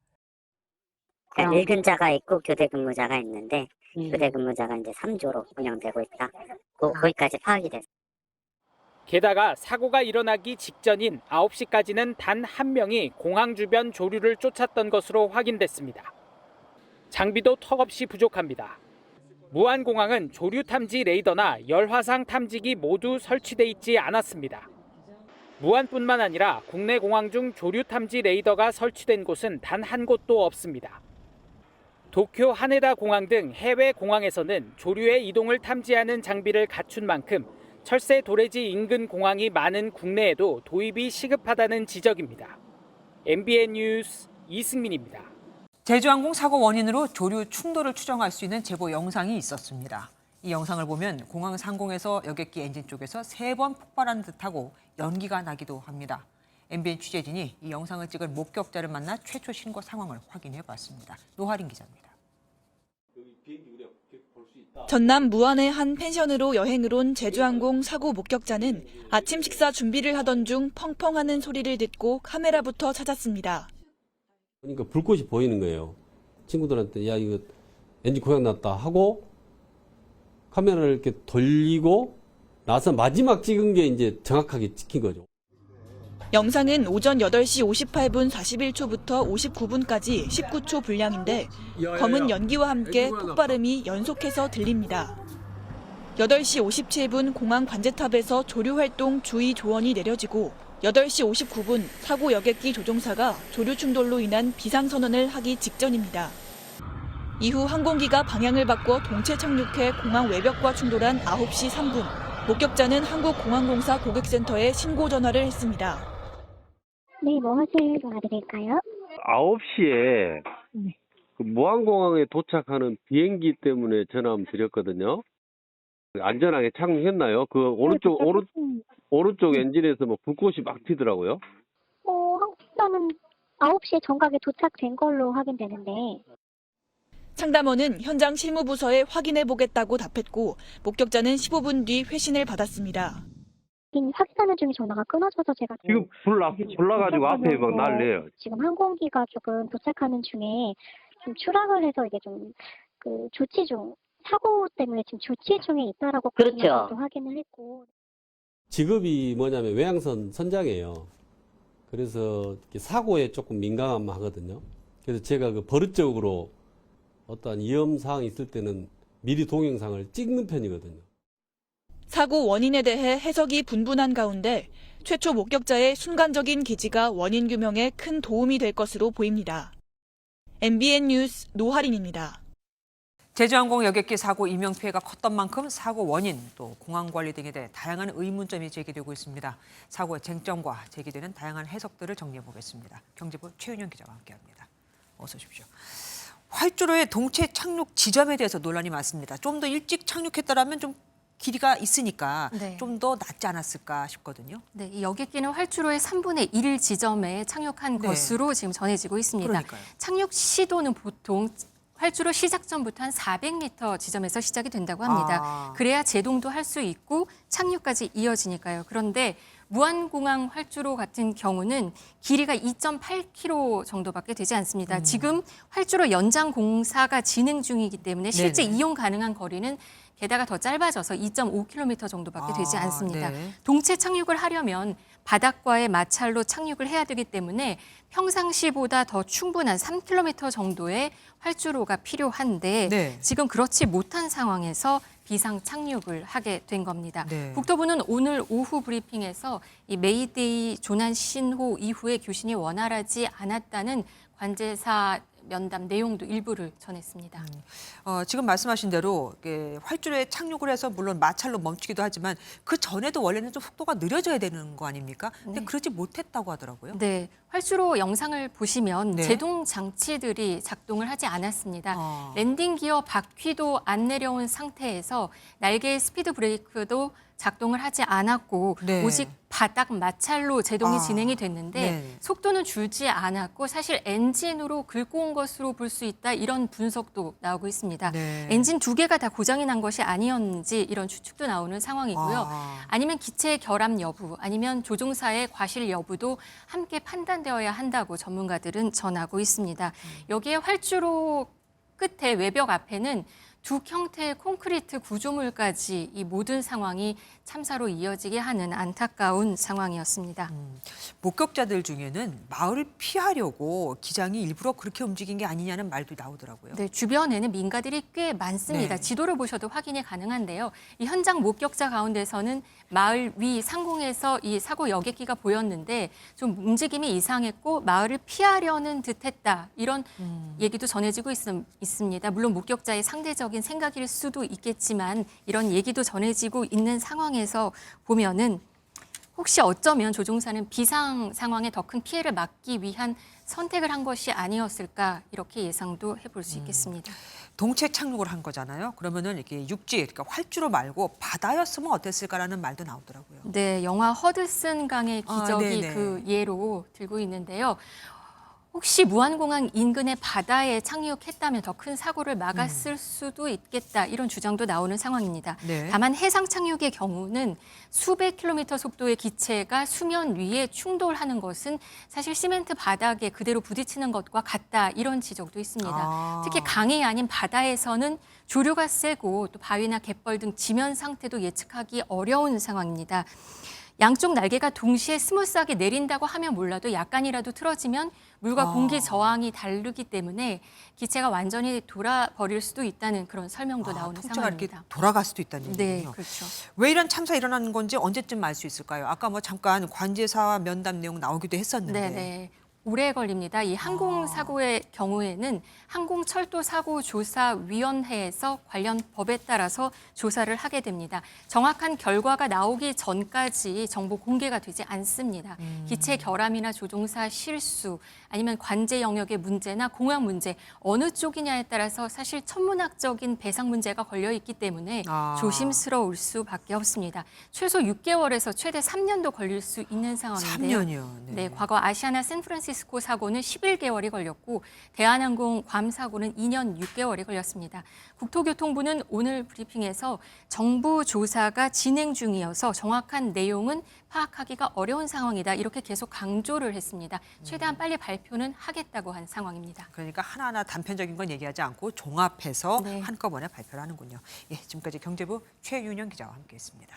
일근자가 있고 교대 근무자가 있는데 교대 근무자가 이제 3조로 운영되고 있다. 거기까지 파악이 됐습니다. 게다가 사고가 일어나기 직전인 9시까지는 단 한 명이 공항 주변 조류를 쫓았던 것으로 확인됐습니다. 장비도 턱없이 부족합니다. 무안공항은 조류 탐지 레이더나 열화상 탐지기 모두 설치돼 있지 않았습니다. 무안뿐만 아니라 국내 공항 중 조류 탐지 레이더가 설치된 곳은 단 한 곳도 없습니다. 도쿄 하네다 공항 등 해외 공항에서는 조류의 이동을 탐지하는 장비를 갖춘 만큼 철새 도래지 인근 공항이 많은 국내에도 도입이 시급하다는 지적입니다. MBN 뉴스 이승민입니다. 제주항공 사고 원인으로 조류 충돌을 추정할 수 있는 제보 영상이 있었습니다. 이 영상을 보면 공항 상공에서 여객기 엔진 쪽에서 3번 폭발하는 듯하고 연기가 나기도 합니다. MBN 취재진이 이 영상을 찍은 목격자를 만나 최초 신고 상황을 확인해봤습니다. 노하린 기자입니다. 전남 무안의 한 펜션으로 여행을 온 제주항공 사고 목격자는 아침 식사 준비를 하던 중 펑펑하는 소리를 듣고 카메라부터 찾았습니다. 그러니까 불꽃이 보이는 거예요. 친구들한테 야 이거 엔진 고장 났다 하고 카메라를 이렇게 돌리고 나서 마지막 찍은 게 이제 정확하게 찍힌 거죠. 영상은 오전 8시 58분 41초부터 59분까지 19초 분량인데 검은 연기와 함께 폭발음이 연속해서 들립니다. 8시 57분 공항 관제탑에서 조류 활동 주의 조언이 내려지고 8시 59분 사고 여객기 조종사가 조류 충돌로 인한 비상선언을 하기 직전입니다. 이후 항공기가 방향을 바꿔 동체 착륙해 공항 외벽과 충돌한 9시 3분. 목격자는 한국공항공사 고객센터에 신고 전화를 했습니다. 네, 무엇을 도와드릴까요? 9시에 그 무안공항에 도착하는 비행기 때문에 전화 드렸거든요. 안전하게 착륙했나요? 그 오른쪽 엔진에서 뭐 불꽃이 막 튀더라고요. 항공사는 9시에 정각에 도착된 걸로 확인되는데. 상담원은 현장 실무부서에 확인해보겠다고 답했고 목격자는 15분 뒤 회신을 받았습니다. 확인하는 중에 전화가 끊어져서 제가 지금 불 나가지고 앞에 막 난리예요. 지금 항공기가 조금 도착하는 중에 좀 추락을 해서 이게 좀 조치 중 사고 때문에 지금 조치 중에 있다라고 그렇죠. 확인을 했고. 직업이 뭐냐면 외항선 선장이에요. 그래서 사고에 조금 민감하거든요. 그래서 제가 그 버릇적으로 어떠한 위험 사항이 있을 때는 미리 동영상을 찍는 편이거든요. 사고 원인에 대해 해석이 분분한 가운데 최초 목격자의 순간적인 기지가 원인 규명에 큰 도움이 될 것으로 보입니다. MBN 뉴스 노하린입니다. 제주항공 여객기 사고 인명피해가 컸던 만큼 사고 원인 또 공항 관리 등에 대해 다양한 의문점이 제기되고 있습니다. 사고의 쟁점과 제기되는 다양한 해석들을 정리해보겠습니다. 경제부 최윤영 기자와 함께합니다. 어서 오십시오. 활주로의 동체 착륙 지점에 대해서 논란이 많습니다. 좀 더 일찍 착륙했더라면 좀 길이가 있으니까 네. 좀 더 낫지 않았을까 싶거든요. 네, 이 여객기는 활주로의 3분의 1 지점에 착륙한 네. 것으로 지금 전해지고 있습니다. 그러니까요. 착륙 시도는 보통 활주로 시작점부터 한 400m 지점에서 시작이 된다고 합니다. 그래야 제동도 할 수 있고 착륙까지 이어지니까요. 그런데 무안공항 활주로 같은 경우는 길이가 2.8km 정도밖에 되지 않습니다. 지금 활주로 연장 공사가 진행 중이기 때문에 실제 네네. 이용 가능한 거리는 게다가 더 짧아져서 2.5km 정도밖에 되지 않습니다. 네. 동체 착륙을 하려면 바닥과의 마찰로 착륙을 해야 되기 때문에 평상시보다 더 충분한 3km 정도의 활주로가 필요한데 네. 지금 그렇지 못한 상황에서 비상 착륙을 하게 된 겁니다. 네. 국토부는 오늘 오후 브리핑에서 이 메이데이 조난 신호 이후에 교신이 원활하지 않았다는 관제사 면담 내용도 일부를 전했습니다. 지금 말씀하신 대로 활주로에 착륙을 해서 물론 마찰로 멈추기도 하지만 그 전에도 원래는 좀 속도가 느려져야 되는 거 아닙니까? 근데 그러지 못했다고 하더라고요. 네, 활주로 영상을 보시면 네. 제동 장치들이 작동을 하지 않았습니다. 랜딩 기어 바퀴도 안 내려온 상태에서 날개의 스피드 브레이크도 작동을 하지 않았고 네. 오직 바닥 마찰로 제동이 진행이 됐는데 네. 속도는 줄지 않았고 사실 엔진으로 긁고 온 것으로 볼 수 있다 이런 분석도 나오고 있습니다. 네. 엔진 2개가 다 고장이 난 것이 아니었는지 이런 추측도 나오는 상황이고요. 아니면 기체의 결함 여부 아니면 조종사의 과실 여부도 함께 판단되어야 한다고 전문가들은 전하고 있습니다. 여기에 활주로 끝에 외벽 앞에는 두 형태의 콘크리트 구조물까지 이 모든 상황이 참사로 이어지게 하는 안타까운 상황이었습니다. 목격자들 중에는 마을을 피하려고 기장이 일부러 그렇게 움직인 게 아니냐는 말도 나오더라고요. 네, 주변에는 민가들이 꽤 많습니다. 네. 지도를 보셔도 확인이 가능한데요. 이 현장 목격자 가운데서는 마을 위 상공에서 이 사고 여객기가 보였는데 좀 움직임이 이상했고 마을을 피하려는 듯했다. 이런 얘기도 전해지고 있습니다. 물론 목격자의 상대적인 생각일 수도 있겠지만 이런 얘기도 전해지고 있는 상황에서 보면은 혹시 어쩌면 조종사는 비상 상황에 더 큰 피해를 막기 위한 선택을 한 것이 아니었을까 이렇게 예상도 해볼 수 있겠습니다. 동체 착륙을 한 거잖아요. 그러면은 이렇게 육지, 그러니까 활주로 말고 바다였으면 어땠을까라는 말도 나오더라고요. 네, 영화 허드슨 강의 기적이 네네. 그 예로 들고 있는데요. 혹시 무안공항 인근의 바다에 착륙했다면 더 큰 사고를 막았을 수도 있겠다 이런 주장도 나오는 상황입니다. 네. 다만 해상 착륙의 경우는 수백 킬로미터 속도의 기체가 수면 위에 충돌하는 것은 사실 시멘트 바닥에 그대로 부딪히는 것과 같다 이런 지적도 있습니다. 특히 강이 아닌 바다에서는 조류가 세고 또 바위나 갯벌 등 지면 상태도 예측하기 어려운 상황입니다. 양쪽 날개가 동시에 스무스하게 내린다고 하면 몰라도 약간이라도 틀어지면 물과 공기 저항이 다르기 때문에 기체가 완전히 돌아버릴 수도 있다는 그런 설명도 나오는 통째가 이렇게 상황입니다. 돌아갈 수도 있다는 얘기군요. 네, 그렇죠. 왜 이런 참사 일어나는 건지 언제쯤 알 수 있을까요? 아까 뭐 잠깐 관제사와 면담 내용 나오기도 했었는데. 네. 오래 걸립니다. 이 항공사고의 경우에는 항공철도사고조사위원회에서 관련 법에 따라서 조사를 하게 됩니다. 정확한 결과가 나오기 전까지 정보 공개가 되지 않습니다. 기체 결함이나 조종사 실수 아니면 관제 영역의 문제나 공항 문제 어느 쪽이냐에 따라서 사실 천문학적인 배상 문제가 걸려 있기 때문에 조심스러울 수밖에 없습니다. 최소 6개월에서 최대 3년도 걸릴 수 있는 상황인데요. 3년이요. 네, 과거 아시아나 샌프란시스코 사고는 11개월이 걸렸고 대한항공 괌 사고는 2년 6개월이 걸렸습니다. 국토교통부는 오늘 브리핑에서 정부 조사가 진행 중이어서 정확한 내용은 파악하기가 어려운 상황이다. 이렇게 계속 강조를 했습니다. 최대한 빨리 발표는 하겠다고 한 상황입니다. 그러니까 하나하나 단편적인 건 얘기하지 않고 종합해서 네. 한꺼번에 발표를 하는군요. 예, 지금까지 경제부 최윤영 기자와 함께했습니다.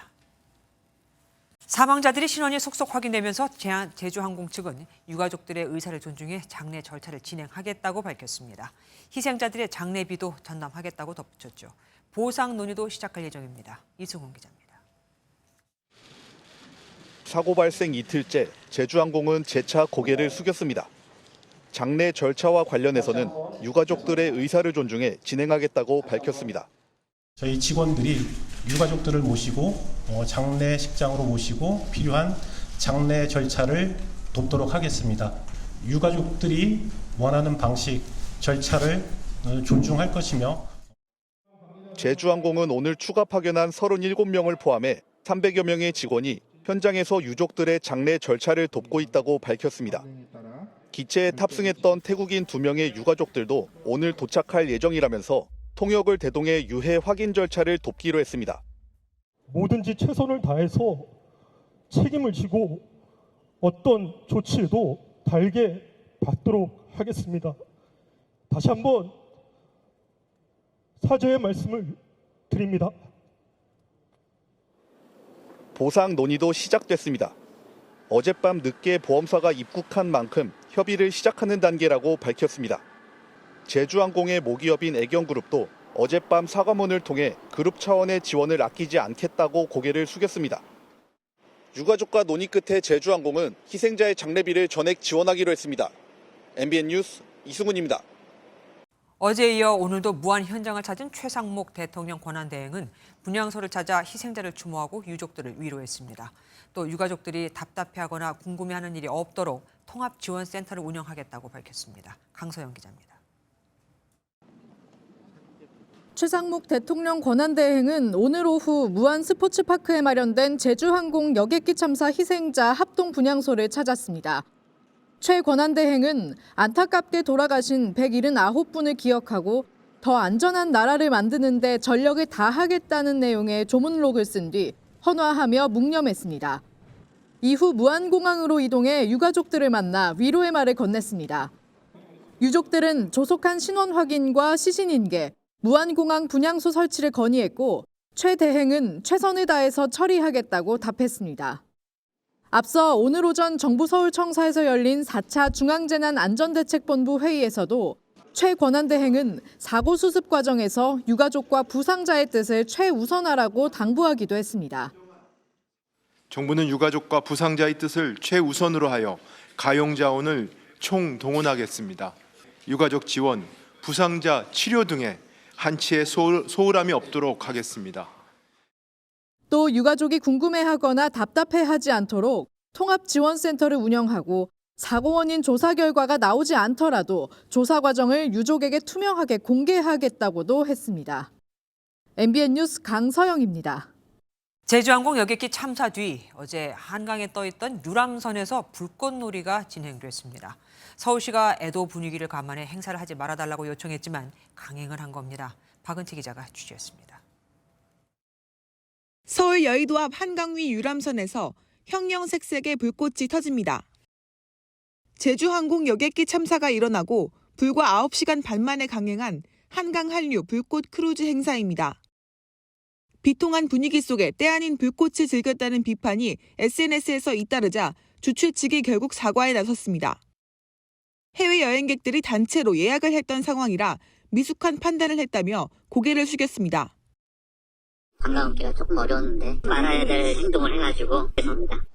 사망자들의 신원이 속속 확인되면서 제주항공 측은 유가족들의 의사를 존중해 장례 절차를 진행하겠다고 밝혔습니다. 희생자들의 장례비도 전담하겠다고 덧붙였죠. 보상 논의도 시작할 예정입니다. 이승훈 기자입니다. 사고 발생 이틀째 제주항공은 재차 고개를 숙였습니다. 장례 절차와 관련해서는 유가족들의 의사를 존중해 진행하겠다고 밝혔습니다. 저희 직원들이 유가족들을 모시고 장례식장으로 모시고 필요한 장례 절차를 돕도록 하겠습니다. 유가족들이 원하는 방식, 절차를 존중할 것이며 제주항공은 오늘 추가 파견한 37명을 포함해 300여 명의 직원이 현장에서 유족들의 장례 절차를 돕고 있다고 밝혔습니다. 기체에 탑승했던 태국인 2명의 유가족들도 오늘 도착할 예정이라면서 통역을 대동해 유해 확인 절차를 돕기로 했습니다. 뭐든지 최선을 다해서 책임을 지고 어떤 조치도 달게 받도록 하겠습니다. 다시 한번 사죄의 말씀을 드립니다. 보상 논의도 시작됐습니다. 어젯밤 늦게 보험사가 입국한 만큼 협의를 시작하는 단계라고 밝혔습니다. 제주항공의 모기업인 애경그룹도 어젯밤 사과문을 통해 그룹 차원의 지원을 아끼지 않겠다고 고개를 숙였습니다. 유가족과 논의 끝에 제주항공은 희생자의 장례비를 전액 지원하기로 했습니다. MBN 뉴스 이승훈입니다. 어제에 이어 오늘도 무안 현장을 찾은 최상목 대통령 권한대행은 분향소를 찾아 희생자를 추모하고 유족들을 위로했습니다. 또 유가족들이 답답해하거나 궁금해하는 일이 없도록 통합지원센터를 운영하겠다고 밝혔습니다. 강서영 기자입니다. 최상목 대통령 권한대행은 오늘 오후 무안 스포츠파크에 마련된 제주항공 여객기 참사 희생자 합동 분향소를 찾았습니다. 최 권한대행은 안타깝게 돌아가신 179분을 기억하고 더 안전한 나라를 만드는 데 전력을 다하겠다는 내용의 조문록을 쓴 뒤 헌화하며 묵념했습니다. 이후 무안공항으로 이동해 유가족들을 만나 위로의 말을 건넸습니다. 유족들은 조속한 신원 확인과 시신 인계, 무안공항 분향소 설치를 건의했고 최 대행은 최선을 다해서 처리하겠다고 답했습니다. 앞서 오늘 오전 정부 서울청사에서 열린 4차 중앙재난안전대책본부 회의에서도 최 권한대행은 사고 수습 과정에서 유가족과 부상자의 뜻을 최우선하라고 당부하기도 했습니다. 정부는 유가족과 부상자의 뜻을 최우선으로 하여 가용자원을 총동원하겠습니다. 유가족 지원, 부상자 치료 등에 한치의 소홀함이 없도록 하겠습니다. 또 유가족이 궁금해하거나 답답해하지 않도록 통합지원센터를 운영하고 사고 원인 조사 결과가 나오지 않더라도 조사 과정을 유족에게 투명하게 공개하겠다고도 했습니다. MBN 뉴스 강서영입니다. 제주항공 여객기 참사 뒤 어제 한강에 떠있던 유람선에서 불꽃놀이가 진행됐습니다. 서울시가 애도 분위기를 감안해 행사를 하지 말아달라고 요청했지만 강행을 한 겁니다. 박은채 기자가 취재했습니다. 서울 여의도 앞 한강 위 유람선에서 형형색색의 불꽃이 터집니다. 제주항공 여객기 참사가 일어나고 불과 9시간 반 만에 강행한 한강 한류 불꽃 크루즈 행사입니다. 비통한 분위기 속에 때 아닌 불꽃을 즐겼다는 비판이 SNS에서 잇따르자 주최 측이 결국 사과에 나섰습니다. 해외 여행객들이 단체로 예약을 했던 상황이라 미숙한 판단을 했다며 고개를 숙였습니다. 관광업계가 조금 어려웠는데 말아야 될 행동을 해가지고 죄송합니다.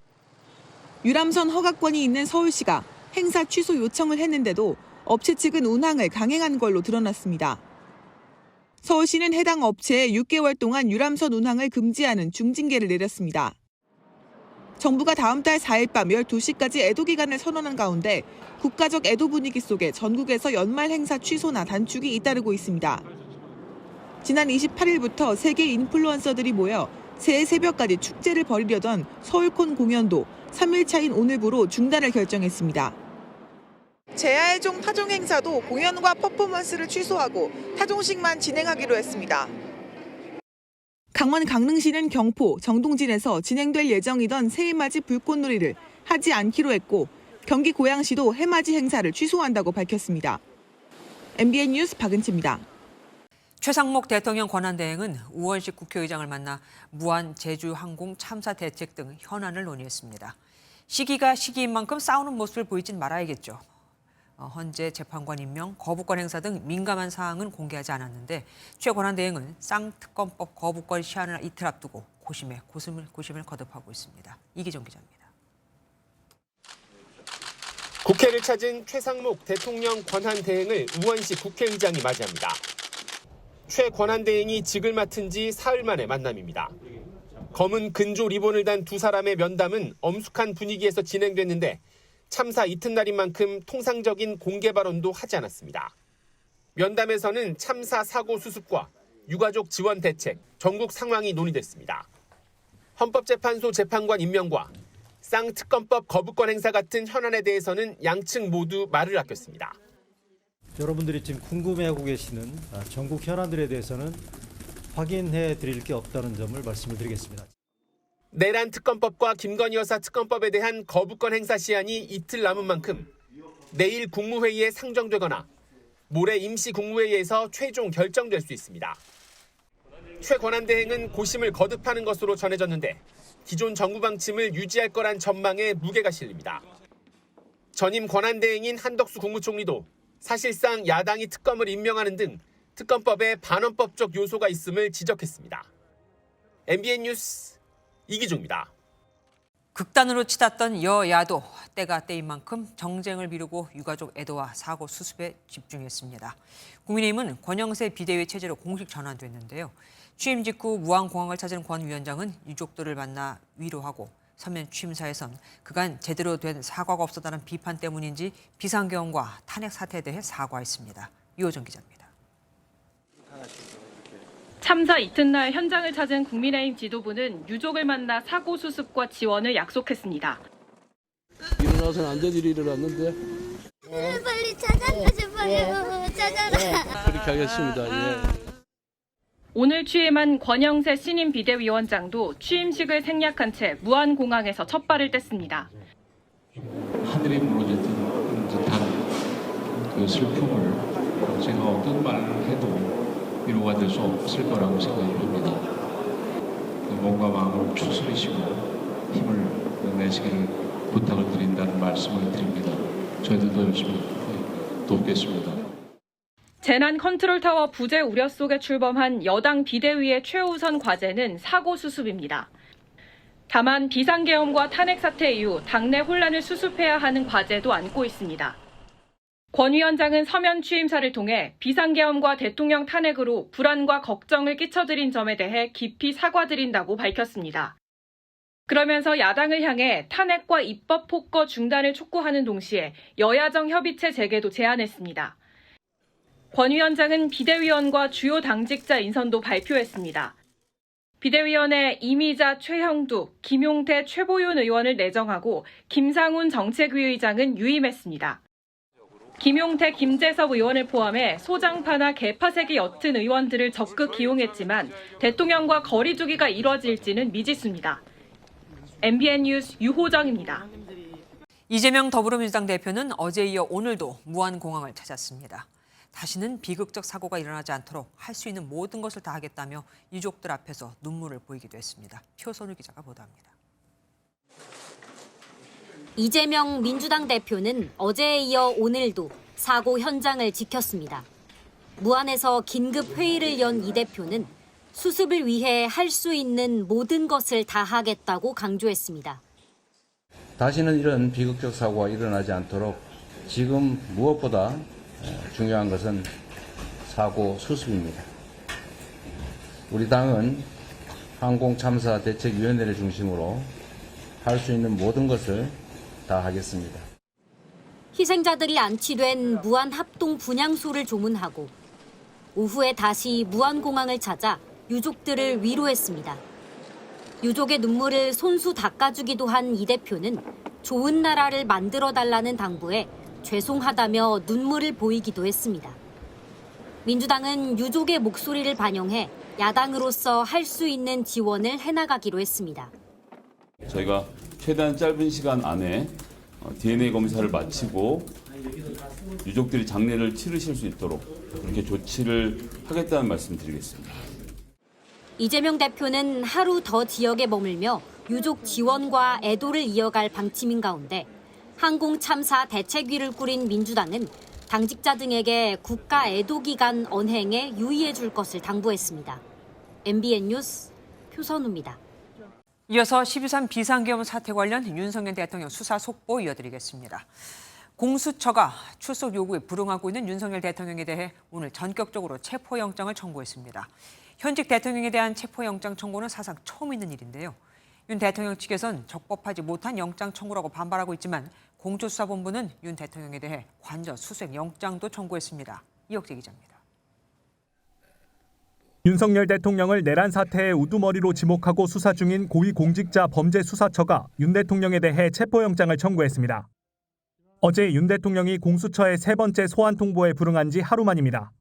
유람선 허가권이 있는 서울시가 행사 취소 요청을 했는데도 업체 측은 운항을 강행한 걸로 드러났습니다. 서울시는 해당 업체에 6개월 동안 유람선 운항을 금지하는 중징계를 내렸습니다. 정부가 다음 달 4일 밤 12시까지 애도 기간을 선언한 가운데 국가적 애도 분위기 속에 전국에서 연말 행사 취소나 단축이 잇따르고 있습니다. 지난 28일부터 세계 인플루언서들이 모여 새해 새벽까지 축제를 벌이려던 서울콘 공연도 3일차인 오늘부로 중단을 결정했습니다. 재하의종 타종 행사도 공연과 퍼포먼스를 취소하고 타종식만 진행하기로 했습니다. 강원 강릉시는 경포, 정동진에서 진행될 예정이던 새해맞이 불꽃놀이를 하지 않기로 했고 경기 고양시도 해맞이 행사를 취소한다고 밝혔습니다. MBN 뉴스 박은채입니다. 최상목 대통령 권한대행은 우원식 국회의장을 만나 무안 제주항공 참사 대책 등 현안을 논의했습니다. 시기가 시기인 만큼 싸우는 모습을 보이진 말아야겠죠. 헌재 재판관 임명, 거부권 행사 등 민감한 사항은 공개하지 않았는데 최 권한대행은 쌍특검법 거부권 시한을 이틀 앞두고 고심에 고심을 거듭하고 있습니다. 이기정 기자입니다. 국회를 찾은 최상목 대통령 권한대행을 우원식 국회의장이 맞이합니다. 최 권한대행이 직을 맡은 지 사흘 만의 만남입니다. 검은 근조 리본을 단 두 사람의 면담은 엄숙한 분위기에서 진행됐는데 참사 이튿날인 만큼 통상적인 공개 발언도 하지 않았습니다. 면담에서는 참사 사고 수습과 유가족 지원 대책, 전국 상황이 논의됐습니다. 헌법재판소 재판관 임명과 쌍특검법 거부권 행사 같은 현안에 대해서는 양측 모두 말을 아꼈습니다. 여러분들이 지금 궁금해하고 계시는 전국 현안들에 대해서는 확인해 드릴 게 없다는 점을 말씀을 드리겠습니다. 내란 특검법과 김건희 여사 특검법에 대한 거부권 행사 시한이 이틀 남은 만큼 내일 국무회의에 상정되거나 모레 임시 국무회의에서 최종 결정될 수 있습니다. 최 권한대행은 고심을 거듭하는 것으로 전해졌는데 기존 정부 방침을 유지할 거란 전망에 무게가 실립니다. 전임 권한대행인 한덕수 국무총리도 사실상 야당이 특검을 임명하는 등 특검법에 반헌법적 요소가 있음을 지적했습니다. MBN 뉴스 이기종입니다. 극단으로 치닫던 여야도 때가 때인 만큼 정쟁을 미루고 유가족 애도와 사고 수습에 집중했습니다. 국민의힘은 권영세 비대위 체제로 공식 전환됐는데요. 취임 직후 무안공항을 찾은 권 위원장은 유족들을 만나 위로하고 서면 취임사에선 그간 제대로 된 사과가 없었다는 비판 때문인지 비상계엄과 탄핵 사태에 대해 사과했습니다. 유호정 기자입니다. 참사 이튿날 현장을 찾은 국민의힘 지도부는 유족을 만나 사고 수습과 지원을 약속했습니다. 일어나서는 안 될 일이 일어났는데 빨리 찾아가 싶어요. 찾아라. 그렇게 하겠습니다. 예. 오늘 취임한 권영세 신임 비대위원장도 취임식을 생략한 채 무안공항에서 첫 발을 뗐습니다. 하늘이 무너졌던 듯한 그 슬픔을 제가 어떤 말을 해도 위로가 될 수 없을 거라고 생각이 듭니다. 몸과 마음을 추스리시고 힘을 내시기를 부탁을 드린다는 말씀을 드립니다. 저희들도 열심히 돕겠습니다. 재난 컨트롤타워 부재 우려 속에 출범한 여당 비대위의 최우선 과제는 사고 수습입니다. 다만 비상계엄과 탄핵 사태 이후 당내 혼란을 수습해야 하는 과제도 안고 있습니다. 권 위원장은 서면 취임사를 통해 비상계엄과 대통령 탄핵으로 불안과 걱정을 끼쳐드린 점에 대해 깊이 사과드린다고 밝혔습니다. 그러면서 야당을 향해 탄핵과 입법 폭거 중단을 촉구하는 동시에 여야정 협의체 재개도 제안했습니다. 권 위원장은 비대위원과 주요 당직자 인선도 발표했습니다. 비대위원에 이미자, 최형두, 김용태, 최보윤 의원을 내정하고 김상훈 정책위 의장은 유임했습니다. 김용태, 김재섭 의원을 포함해 소장파나 개파색이 옅은 의원들을 적극 기용했지만 대통령과 거리 두기가 이뤄질지는 미지수입니다. MBN 뉴스 유호정입니다. 이재명 더불어민주당 대표는 어제 이어 오늘도 무안공항을 찾았습니다. 다시는 비극적 사고가 일어나지 않도록 할 수 있는 모든 것을 다하겠다며 유족들 앞에서 눈물을 보이기도 했습니다. 표선우 기자가 보도합니다. 이재명 민주당 대표는 어제에 이어 오늘도 사고 현장을 지켰습니다. 무안에서 긴급 회의를 연 이 대표는 수습을 위해 할 수 있는 모든 것을 다하겠다고 강조했습니다. 다시는 이런 비극적 사고가 일어나지 않도록 지금 무엇보다 중요한 것은 사고 수습입니다. 우리 당은 항공참사대책위원회를 중심으로 할 수 있는 모든 것을 다 하겠습니다. 희생자들이 안치된 무안 합동 분향소를 조문하고 오후에 다시 무안공항을 찾아 유족들을 위로했습니다. 유족의 눈물을 손수 닦아주기도 한 이 대표는 좋은 나라를 만들어달라는 당부에 죄송하다며 눈물을 보이기도 했습니다. 민주당은 유족의 목소리를 반영해 야당으로서 할 수 있는 지원을 해나가기로 했습니다. 저희가 최대한 짧은 시간 안에 DNA 검사를 마치고 유족들이 장례를 치르실 수 있도록 그렇게 조치를 하겠다는 말씀 드리겠습니다. 이재명 대표는 하루 더 지역에 머물며 유족 지원과 애도를 이어갈 방침인 가운데 항공참사 대책위를 꾸린 민주당은 당직자 등에게 국가 애도 기간 언행에 유의해 줄 것을 당부했습니다. MBN 뉴스 표선우입니다. 이어서 12.3 비상계엄 사태 관련 윤석열 대통령 수사 속보 이어드리겠습니다. 공수처가 출석 요구에 불응하고 있는 윤석열 대통령에 대해 오늘 전격적으로 체포영장을 청구했습니다. 현직 대통령에 대한 체포영장 청구는 사상 처음 있는 일인데요. 윤 대통령 측에선 적법하지 못한 영장 청구라고 반발하고 있지만 공조수사본부는 윤 대통령에 대해 관저 수색 영장도 청구했습니다. 이혁재 기자입니다. 윤석열 대통령을 내란 사태의 우두머리로 지목하고 수사 중인 고위공직자 범죄수사처가 윤 대통령에 대해 체포영장을 청구했습니다. 어제 윤 대통령이 공수처의 세 번째 소환 통보에 불응한 지 하루 만입니다.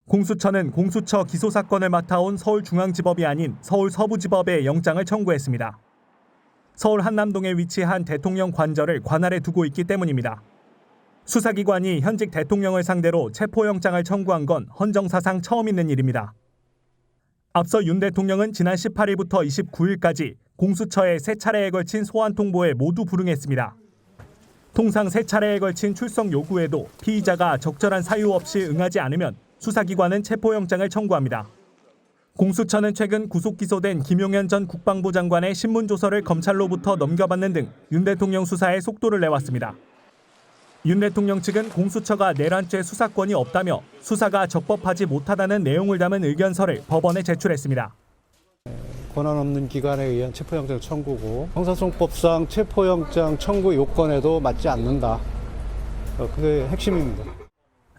공수처는 공수처 기소 사건을 맡아온 서울중앙지법이 아닌 서울 서부지법에 영장을 청구했습니다. 서울 한남동에 위치한 대통령 관저를 관할에 두고 있기 때문입니다. 수사기관이 현직 대통령을 상대로 체포영장을 청구한 건 헌정사상 처음 있는 일입니다. 앞서 윤 대통령은 지난 18일부터 29일까지 공수처에 3차례에 걸친 소환 통보에 모두 불응했습니다. 통상 3차례에 걸친 출석 요구에도 피의자가 적절한 사유 없이 응하지 않으면 수사기관은 체포영장을 청구합니다. 공수처는 최근 구속 기소된 김용현 전 국방부 장관의 신문조서를 검찰로부터 넘겨받는 등 윤 대통령 수사에 속도를 내왔습니다. 윤 대통령 측은 공수처가 내란죄 수사권이 없다며 수사가 적법하지 못하다는 내용을 담은 의견서를 법원에 제출했습니다. 권한 없는 기관에 의한 체포영장 청구고 형사소송법상 체포영장 청구 요건에도 맞지 않는다. 그게 핵심입니다.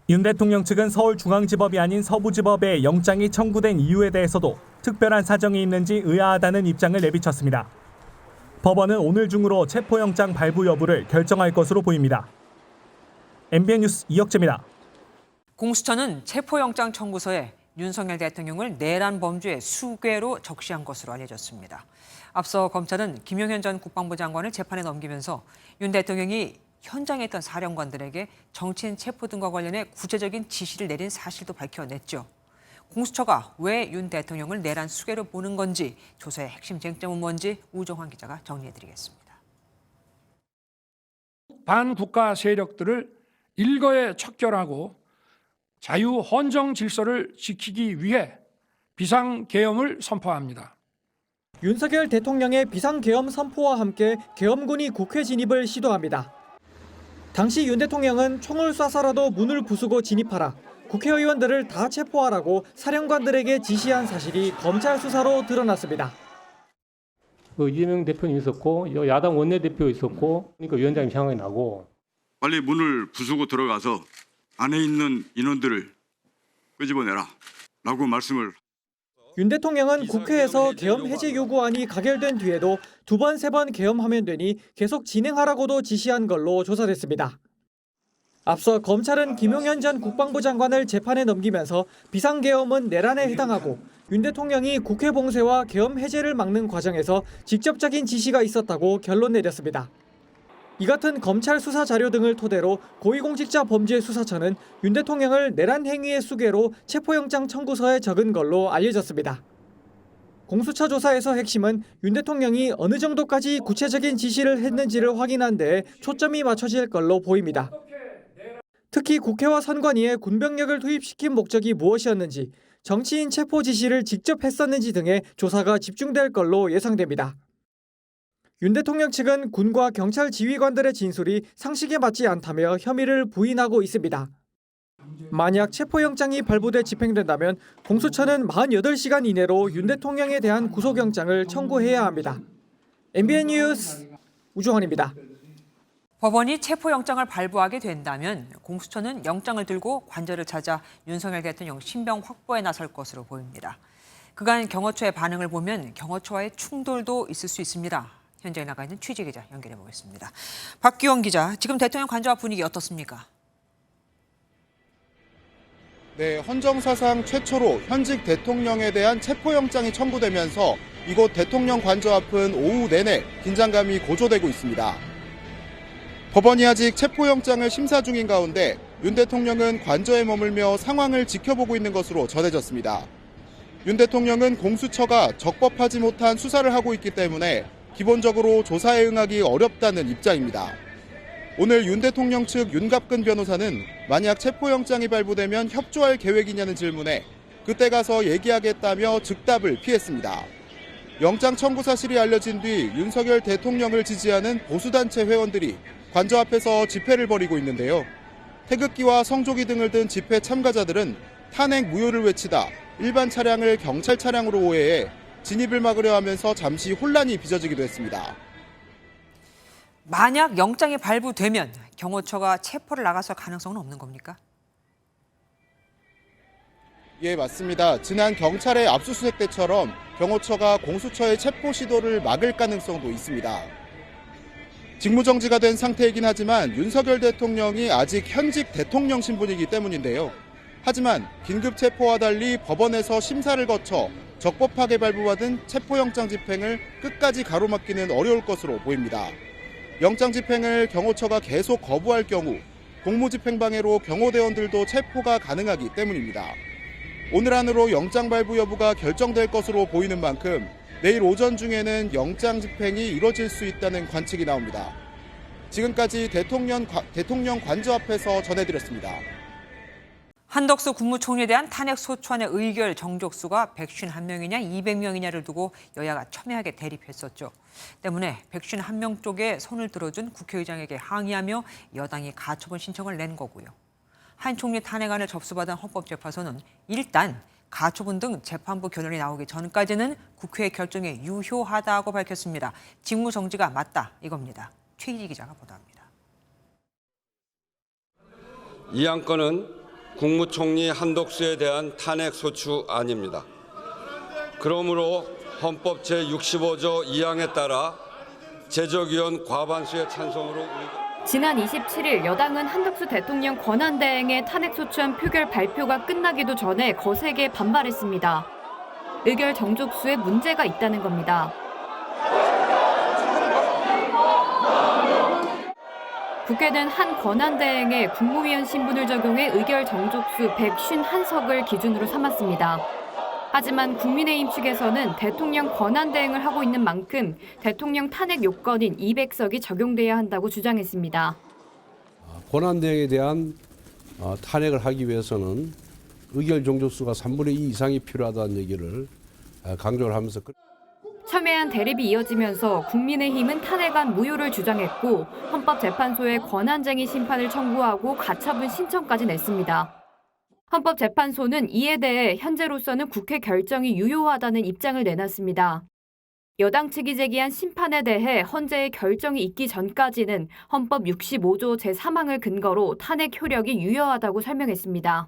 윤 대통령 측은 서울중앙지법이 아닌 서부지법에 영장이 청구된 이유에 대해서도 특별한 사정이 있는지 의아하다는 입장을 내비쳤습니다. 법원은 오늘 중으로 체포영장 발부 여부를 결정할 것으로 보입니다. MBN 뉴스 이혁재입니다. 공수처는 체포영장 청구서에 윤석열 대통령을 내란 범죄 수괴로 적시한 것으로 알려졌습니다. 앞서 검찰은 김용현 전 국방부 장관을 재판에 넘기면서 윤 대통령이 현장에 있던 사령관들에게 정치인 체포 등과 관련해 구체적인 지시를 내린 사실도 밝혀냈죠. 공수처가 왜 윤 대통령을 내란 수괴로 보는 건지, 조사의 핵심 쟁점은 뭔지 우종환 기자가 정리해드리겠습니다. 반국가 세력들을 일거에 척결하고 자유헌정 질서를 지키기 위해 비상계엄을 선포합니다. 윤석열 대통령의 비상계엄 선포와 함께 계엄군이 국회 진입을 시도합니다. 당시 윤 대통령은 총을 쏴서라도 문을 부수고 진입하라, 국회의원들을 다 체포하라고 사령관들에게 지시한 사실이 검찰 수사로 드러났습니다. 이재명 대표님 있었고 야당 원내대표 있었고 그러니까 위원장님 생각이 나고 빨리 문을 부수고 들어가서 안에 있는 인원들을 끄집어내라 라고 말씀을. 윤 대통령은 국회에서 계엄 해제 요구안이 가결된 뒤에도 2번, 3번 계엄하면 되니 계속 진행하라고도 지시한 걸로 조사됐습니다. 앞서 검찰은 김용현 전 국방부 장관을 재판에 넘기면서 비상계엄은 내란에 해당하고 윤 대통령이 국회 봉쇄와 계엄 해제를 막는 과정에서 직접적인 지시가 있었다고 결론 내렸습니다. 이 같은 검찰 수사 자료 등을 토대로 고위공직자범죄수사처는 윤 대통령을 내란 행위의 수괴로 체포영장 청구서에 적은 걸로 알려졌습니다. 공수처 조사에서 핵심은 윤 대통령이 어느 정도까지 구체적인 지시를 했는지를 확인한 데에 초점이 맞춰질 걸로 보입니다. 특히 국회와 선관위에 군병력을 투입시킨 목적이 무엇이었는지, 정치인 체포 지시를 직접 했었는지 등의 조사가 집중될 걸로 예상됩니다. 윤 대통령 측은 군과 경찰 지휘관들의 진술이 상식에 맞지 않다며 혐의를 부인하고 있습니다. 만약 체포영장이 발부돼 집행된다면 공수처는 48시간 이내로 윤 대통령에 대한 구속영장을 청구해야 합니다. MBN 뉴스 우종환입니다. 법원이 체포영장을 발부하게 된다면 공수처는 영장을 들고 관저를 찾아 윤석열 대통령 신병 확보에 나설 것으로 보입니다. 그간 경호처의 반응을 보면 경호처와의 충돌도 있을 수 있습니다. 현장에 나가 있는 취재기자 연결해 보겠습니다. 박기원 기자, 지금 대통령 관저 앞 분위기 어떻습니까? 네, 헌정사상 최초로 현직 대통령에 대한 체포영장이 청구되면서 이곳 대통령 관저 앞은 오후 내내 긴장감이 고조되고 있습니다. 법원이 아직 체포영장을 심사 중인 가운데 윤 대통령은 관저에 머물며 상황을 지켜보고 있는 것으로 전해졌습니다. 윤 대통령은 공수처가 적법하지 못한 수사를 하고 있기 때문에 기본적으로 조사에 응하기 어렵다는 입장입니다. 오늘 윤 대통령 측 윤갑근 변호사는 만약 체포영장이 발부되면 협조할 계획이냐는 질문에 그때 가서 얘기하겠다며 즉답을 피했습니다. 영장 청구 사실이 알려진 뒤 윤석열 대통령을 지지하는 보수단체 회원들이 관저 앞에서 집회를 벌이고 있는데요. 태극기와 성조기 등을 든 집회 참가자들은 탄핵 무효를 외치다 일반 차량을 경찰 차량으로 오해해 진입을 막으려 하면서 잠시 혼란이 빚어지기도 했습니다. 만약 영장이 발부되면 경호처가 체포를 나갔을 가능성은 없는 겁니까? 예, 맞습니다. 지난 경찰의 압수수색 때처럼 경호처가 공수처의 체포 시도를 막을 가능성도 있습니다. 직무정지가 된 상태이긴 하지만 윤석열 대통령이 아직 현직 대통령 신분이기 때문인데요. 하지만 긴급 체포와 달리 법원에서 심사를 거쳐 적법하게 발부받은 체포영장 집행을 끝까지 가로막기는 어려울 것으로 보입니다. 영장 집행을 경호처가 계속 거부할 경우 공무집행방해로 경호대원들도 체포가 가능하기 때문입니다. 오늘 안으로 영장 발부 여부가 결정될 것으로 보이는 만큼 내일 오전 중에는 영장 집행이 이뤄질 수 있다는 관측이 나옵니다. 지금까지 대통령 관저 앞에서 전해드렸습니다. 한덕수 국무총리에 대한 탄핵 소추안의 의결 정족수가 151명이냐 200명이냐를 두고 여야가 첨예하게 대립했었죠. 때문에 151명 쪽에 손을 들어준 국회의장에게 항의하며 여당이 가처분 신청을 낸 거고요. 한 총리 탄핵안을 접수받은 헌법재판소는 일단 가처분 등 재판부 결론이 나오기 전까지는 국회의 결정에 유효하다고 밝혔습니다. 직무정지가 맞다 이겁니다. 최희지 기자가 보도합니다. 이 안건은 국무총리 한덕수에 대한 탄핵 소추안입니다. 그러므로 헌법 제65조 2항에 따라 제적위원 과반수의 찬성으로 지난 27일 여당은 한덕수 대통령 권한대행의 탄핵소추안 표결 발표가 끝나기도 전에 거세게 반발했습니다. 의결 정족수에 문제가 있다는 겁니다. 국회는 한 권한대행의 국무위원 신분을 적용해 의결 정족수 151석을 기준으로 삼았습니다. 하지만 국민의힘 측에서는 대통령 권한대행을 하고 있는 만큼 대통령 탄핵 요건인 200석이 적용돼야 한다고 주장했습니다. 권한대행에 대한 탄핵을 하기 위해서는 의결 정족수가 3분의 2 이상이 필요하다는 얘기를 강조를 하면서 첨예한 대립이 이어지면서 국민의힘은 탄핵안 무효를 주장했고 헌법재판소에 권한쟁의 심판을 청구하고 가처분 신청까지 냈습니다. 헌법재판소는 이에 대해 현재로서는 국회 결정이 유효하다는 입장을 내놨습니다. 여당 측이 제기한 심판에 대해 헌재의 결정이 있기 전까지는 헌법 65조 제3항을 근거로 탄핵 효력이 유효하다고 설명했습니다.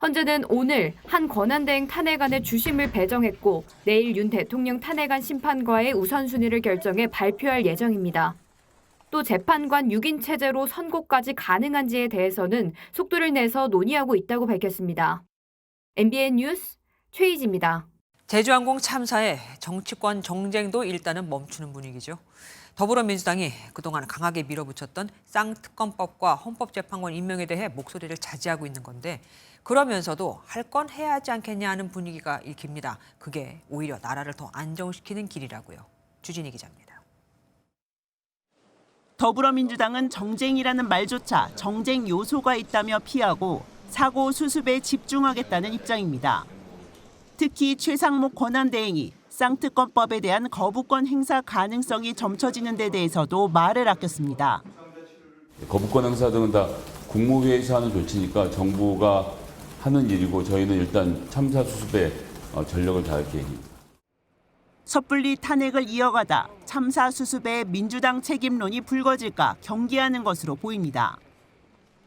헌재는 오늘 한 권한대행 탄핵안의 주심을 배정했고 내일 윤 대통령 탄핵안 심판과의 우선순위를 결정해 발표할 예정입니다. 또 재판관 6인 체제로 선고까지 가능한지에 대해서는 속도를 내서 논의하고 있다고 밝혔습니다. MBN 뉴스 최희지입니다. 제주항공 참사에 정치권 정쟁도 일단은 멈추는 분위기죠. 더불어민주당이 그동안 강하게 밀어붙였던 쌍특검법과 헌법재판관 임명에 대해 목소리를 자제하고 있는 건데 그러면서도 할 건 해야 하지 않겠냐 하는 분위기가 읽힙니다. 그게 오히려 나라를 더 안정시키는 길이라고요. 주진희 기자입니다. 더불어민주당은 정쟁이라는 말조차 정쟁 요소가 있다며 피하고 사고 수습에 집중하겠다는 입장입니다. 특히 최상목 권한대행이 쌍특검법에 대한 거부권 행사 가능성이 점쳐지는 데 대해서도 말을 아꼈습니다. 거부권 행사 등은 다 국무회의에서 하는 조치니까 정부가 하는 일이고 저희는 일단 참사 수습에 전력을 다할 계획입니다. 섣불리 탄핵을 이어가다 참사 수습에 민주당 책임론이 불거질까 경계하는 것으로 보입니다.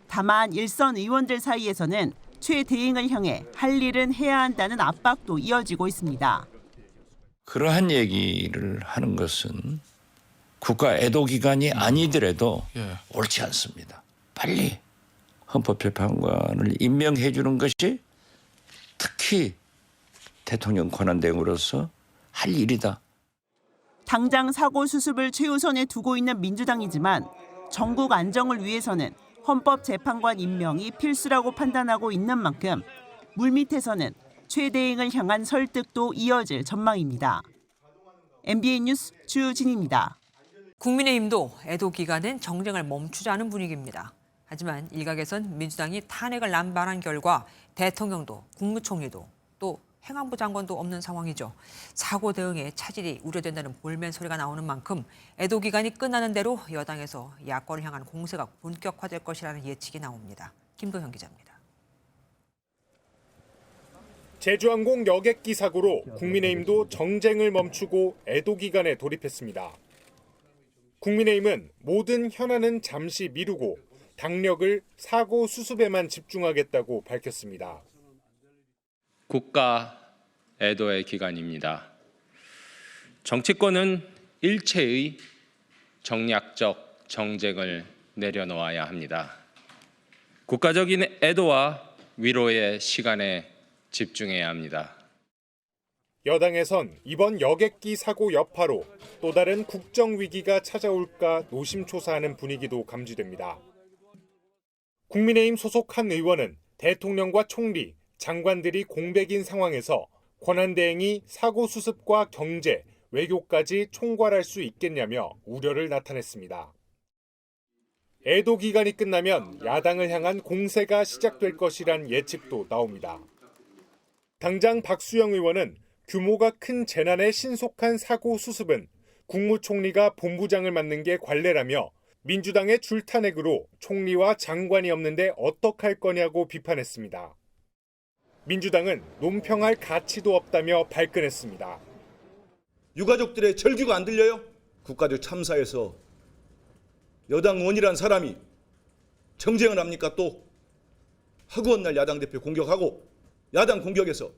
다만 일선 의원들 사이에서는 최 대행을 향해 할 일은 해야 한다는 압박도 이어지고 있습니다. 그러한 얘기를 하는 것은 국가 애도기관이 아니더라도 옳지 않습니다. 빨리 헌법재판관을 임명해 주는 것이 특히 대통령 권한대행으로서 할 일이다. 당장 사고 수습을 최우선에 두고 있는 민주당이지만 전국 안정을 위해서는 헌법재판관 임명이 필수라고 판단하고 있는 만큼 물밑에서는 최 대행을 향한 설득도 이어질 전망입니다. MBN 뉴스 주진희입니다. 국민의힘도 애도 기간엔 정쟁을 멈추자는 분위기입니다. 하지만 일각에선 민주당이 탄핵을 남발한 결과 대통령도 국무총리도 또 행안부 장관도 없는 상황이죠. 사고 대응에 차질이 우려된다는 볼멘 소리가 나오는 만큼 애도 기간이 끝나는 대로 여당에서 야권을 향한 공세가 본격화될 것이라는 예측이 나옵니다. 김도현 기자입니다. 제주항공 여객기 사고로 국민의힘도 정쟁을 멈추고 애도 기간에 돌입했습니다. 국민의힘은 모든 현안은 잠시 미루고 당력을 사고 수습에만 집중하겠다고 밝혔습니다. 국가 애도의 기간입니다. 정치권은 일체의 정략적 정쟁을 내려놓아야 합니다. 국가적인 애도와 위로의 시간에 집중해야 합니다. 여당에선 이번 여객기 사고 여파로 또 다른 국정위기가 찾아올까 노심초사하는 분위기도 감지됩니다. 국민의힘 소속 한 의원은 대통령과 총리, 장관들이 공백인 상황에서 권한대행이 사고 수습과 경제, 외교까지 총괄할 수 있겠냐며 우려를 나타냈습니다. 애도 기간이 끝나면 야당을 향한 공세가 시작될 것이란 예측도 나옵니다. 당장 박수영 의원은 규모가 큰 재난의 신속한 사고 수습은 국무총리가 본부장을 맡는 게 관례라며 민주당의 줄탄핵으로 총리와 장관이 없는데 어떡할 거냐고 비판했습니다. 민주당은 논평할 가치도 없다며 발끈했습니다. 유가족들의 절규가 안 들려요? 국가적 참사에서 여당 의원이란 사람이 정쟁을 합니까? 또 허구한 날 야당 대표 공격하고 야당 공격에서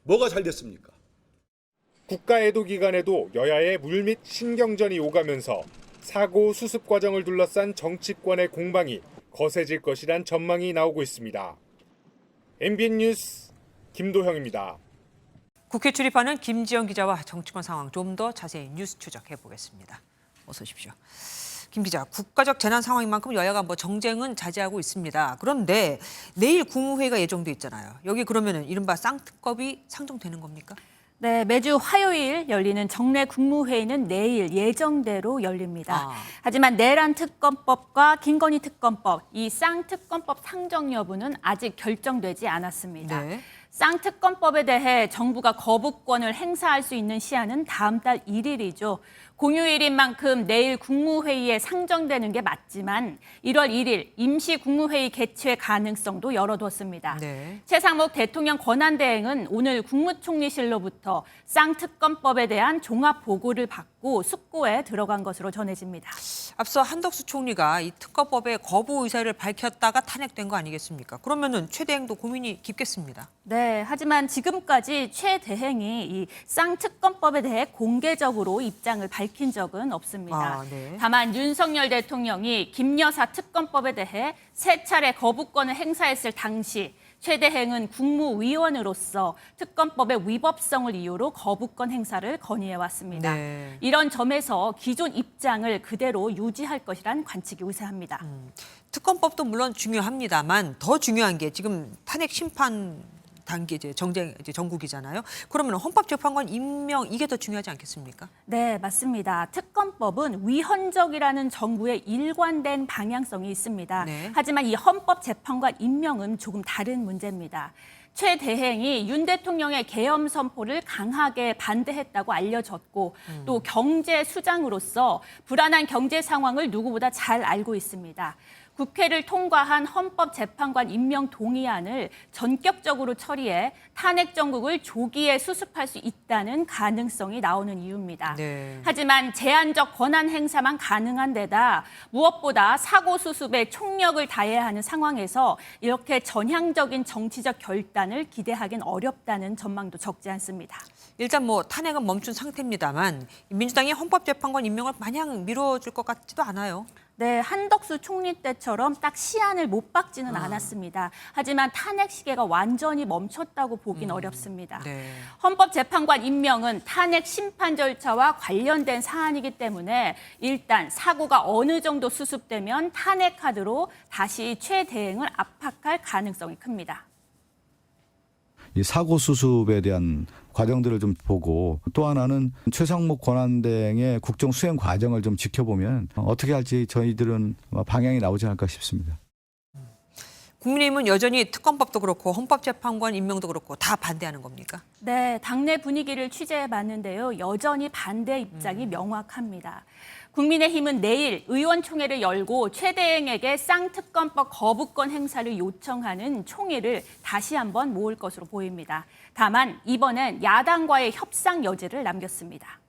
뭐가 잘 됐습니까? 국가 애도 기간에도 여야의 물밑 신경전이 오가면서 사고 수습 과정을 둘러싼 정치권의 공방이 거세질 것이란 전망이 나오고 있습니다. MBN 뉴스 김도형입니다. 국회 출입하는 김지영 기자와 정치권 상황 좀 더 자세히 뉴스 추적해 보겠습니다. 어서 오십시오. 김 기자, 국가적 재난 상황인 만큼 여야가 정쟁은 자제하고 있습니다. 그런데 내일 국무회의가 예정돼 있잖아요. 여기 그러면은 이른바 쌍특검이 상정되는 겁니까? 네, 매주 화요일 열리는 정례 국무회의는 내일 예정대로 열립니다. 하지만 내란 특검법과 김건희 특검법, 이 쌍특검법 상정 여부는 아직 결정되지 않았습니다. 네. 쌍특검법에 대해 정부가 거부권을 행사할 수 있는 시한은 다음 달 1일이죠. 공휴일인 만큼 내일 국무회의에 상정되는 게 맞지만 1월 1일 임시 국무회의 개최 가능성도 열어뒀습니다. 네. 최상목 대통령 권한대행은 오늘 국무총리실로부터 쌍특검법에 대한 종합 보고를 받고 숙고에 들어간 것으로 전해집니다. 앞서 한덕수 총리가 이 특검법의 거부 의사를 밝혔다가 탄핵된 거 아니겠습니까? 그러면은 최 대행도 고민이 깊겠습니다. 네, 하지만 지금까지 최 대행이 이 쌍특검법에 대해 공개적으로 입장을 밝힌 적은 없습니다. 네. 다만 윤석열 대통령이 김여사 특검법에 대해 3차례 거부권을 행사했을 당시 최 대행은 국무위원으로서 특검법의 위법성을 이유로 거부권 행사를 건의해왔습니다. 네. 이런 점에서 기존 입장을 그대로 유지할 것이란 관측이 우세합니다. 특검법도 물론 중요합니다만 더 중요한 게 지금 탄핵 심판 단계 이제 정국이잖아요. 그러면 헌법재판관 임명 이게 더 중요하지 않겠습니까? 네, 맞습니다. 특검법은 위헌적이라는 정부의 일관된 방향성이 있습니다. 네. 하지만 이 헌법재판관 임명은 조금 다른 문제입니다. 최 대행이 윤 대통령의 계엄 선포를 강하게 반대했다고 알려졌고 또 경제 수장으로서 불안한 경제 상황을 누구보다 잘 알고 있습니다. 국회를 통과한 헌법재판관 임명 동의안을 전격적으로 처리해 탄핵 정국을 조기에 수습할 수 있다는 가능성이 나오는 이유입니다. 네. 하지만 제한적 권한 행사만 가능한 데다 무엇보다 사고 수습에 총력을 다해야 하는 상황에서 이렇게 전향적인 정치적 결단을 기대하긴 어렵다는 전망도 적지 않습니다. 일단 탄핵은 멈춘 상태입니다만 민주당이 헌법재판관 임명을 마냥 미뤄줄 것 같지도 않아요. 네, 한덕수 총리 때처럼 딱 시한을 못 박지는 않았습니다. 하지만 탄핵 시계가 완전히 멈췄다고 보긴 어렵습니다. 네. 헌법재판관 임명은 탄핵 심판 절차와 관련된 사안이기 때문에 일단 사고가 어느 정도 수습되면 탄핵 카드로 다시 최 대행을 압박할 가능성이 큽니다. 이 사고 수습에 대한 과정들을 좀 보고 또 하나는 최상목 권한대행의 국정 수행 과정을 좀 지켜보면 어떻게 할지 저희들은 방향이 나오지 않을까 싶습니다. 국민의힘은 여전히 특검법도 그렇고 헌법재판관 임명도 그렇고 다 반대하는 겁니까? 네, 당내 분위기를 취재해봤는데요. 여전히 반대 입장이 명확합니다. 국민의힘은 내일 의원총회를 열고 최 대행에게 쌍특검법 거부권 행사를 요청하는 총회를 다시 한번 모을 것으로 보입니다. 다만 이번엔 야당과의 협상 여지를 남겼습니다.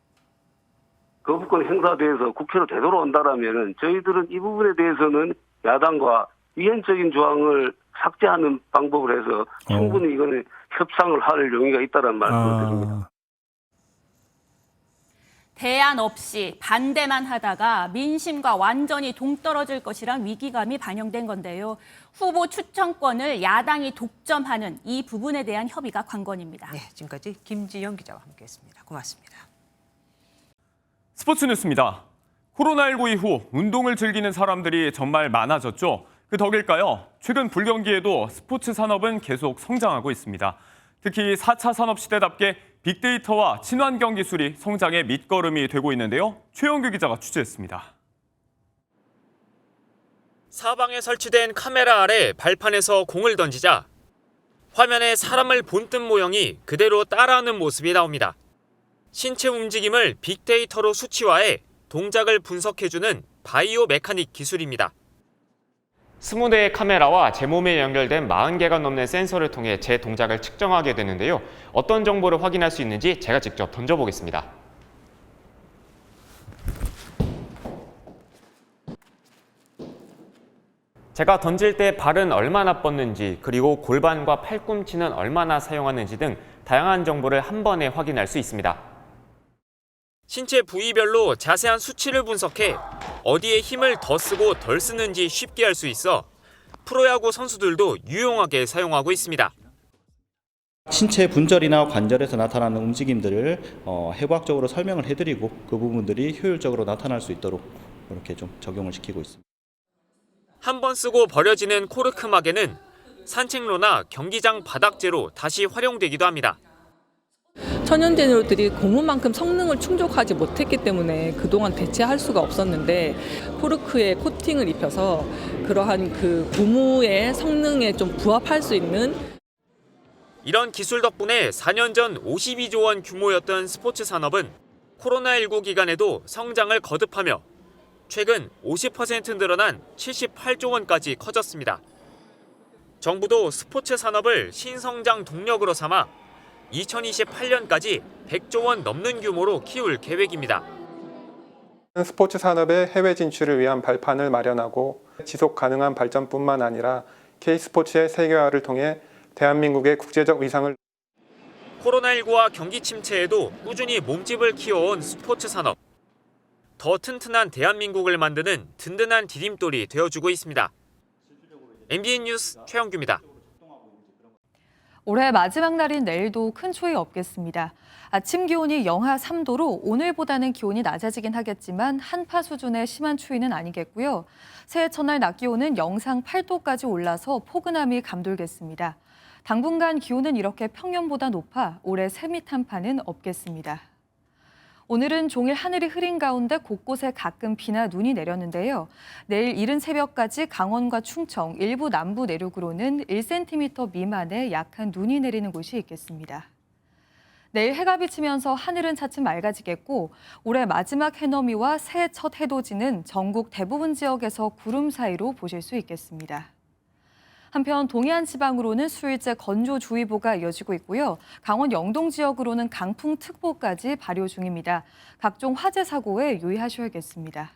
거부권 행사에 대해서 국회로 되돌아온다라면 저희들은 이 부분에 대해서는 야당과 위헌적인 조항을 삭제하는 방법을 해서 충분히 이거는 협상을 할 용의가 있다는 말씀을 드립니다. 대안 없이 반대만 하다가 민심과 완전히 동떨어질 것이란 위기감이 반영된 건데요. 후보 추천권을 야당이 독점하는 이 부분에 대한 협의가 관건입니다. 네, 지금까지 김지영 기자와 함께했습니다. 고맙습니다. 스포츠 뉴스입니다. 코로나19 이후 운동을 즐기는 사람들이 정말 많아졌죠. 그 덕일까요? 최근 불경기에도 스포츠 산업은 계속 성장하고 있습니다. 특히 4차 산업시대답게 빅데이터와 친환경 기술이 성장의 밑거름이 되고 있는데요. 최영규 기자가 취재했습니다. 사방에 설치된 카메라 아래 발판에서 공을 던지자 화면에 사람을 본뜬 모형이 그대로 따라하는 모습이 나옵니다. 신체 움직임을 빅데이터로 수치화해 동작을 분석해주는 바이오 메카닉 기술입니다. 20대의 카메라와 제 몸에 연결된 40개가 넘는 센서를 통해 제 동작을 측정하게 되는데요. 어떤 정보를 확인할 수 있는지 제가 직접 던져보겠습니다. 제가 던질 때 발은 얼마나 뻗는지, 그리고 골반과 팔꿈치는 얼마나 사용하는지 등 다양한 정보를 한 번에 확인할 수 있습니다. 신체 부위별로 자세한 수치를 분석해 어디에 힘을 더 쓰고 덜 쓰는지 쉽게 알 수 있어 프로야구 선수들도 유용하게 사용하고 있습니다. 신체 분절이나 관절에서 나타나는 움직임들을 해부학적으로 설명을 해드리고 그 부분들이 효율적으로 나타날 수 있도록 이렇게 좀 적용을 시키고 있습니다. 한 번 쓰고 버려지는 코르크 마개는 산책로나 경기장 바닥재로 다시 활용되기도 합니다. 천연재료들이 고무만큼 성능을 충족하지 못했기 때문에 그동안 대체할 수가 없었는데 코르크에 코팅을 입혀서 그러한 그 고무의 성능에 좀 부합할 수 있는 이런 기술 덕분에 4년 전 52조 원 규모였던 스포츠 산업은 코로나19 기간에도 성장을 거듭하며 최근 50% 늘어난 78조 원까지 커졌습니다. 정부도 스포츠 산업을 신성장 동력으로 삼아 2028년까지 100조 원 넘는 규모로 키울 계획입니다. 스포츠 산업의 해외 진출을 위한 발판을 마련하고 지속 가능한 발전뿐만 아니라 K스포츠의 세계화를 통해 대한민국의 국제적 위상을 코로나19와 경기 침체에도 꾸준히 몸집을 키워온 스포츠 산업. 더 튼튼한 대한민국을 만드는 든든한 디딤돌이 되어주고 있습니다. MBN 뉴스 최영규입니다. 올해 마지막 날인 내일도 큰 추위 없겠습니다. 아침 기온이 영하 3도로 오늘보다는 기온이 낮아지긴 하겠지만 한파 수준의 심한 추위는 아니겠고요. 새해 첫날 낮 기온은 영상 8도까지 올라서 포근함이 감돌겠습니다. 당분간 기온은 이렇게 평년보다 높아 올해 새밑 한파는 없겠습니다. 오늘은 종일 하늘이 흐린 가운데 곳곳에 가끔 비나 눈이 내렸는데요. 내일 이른 새벽까지 강원과 충청, 일부 남부 내륙으로는 1cm 미만의 약한 눈이 내리는 곳이 있겠습니다. 내일 해가 비치면서 하늘은 차츰 맑아지겠고 올해 마지막 해넘이와 새해 첫 해돋이는 전국 대부분 지역에서 구름 사이로 보실 수 있겠습니다. 한편 동해안 지방으로는 수일째 건조주의보가 이어지고 있고요. 강원 영동 지역으로는 강풍특보까지 발효 중입니다. 각종 화재 사고에 유의하셔야겠습니다.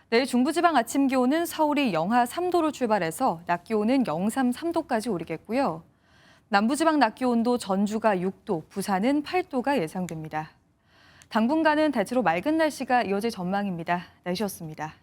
내일 중부지방 아침 기온은 서울이 영하 3도로 출발해서 낮 기온은 영상 3도까지 오르겠고요. 남부지방 낮 기온도 전주가 6도, 부산은 8도가 예상됩니다. 당분간은 대체로 맑은 날씨가 이어질 전망입니다. 날씨였습니다.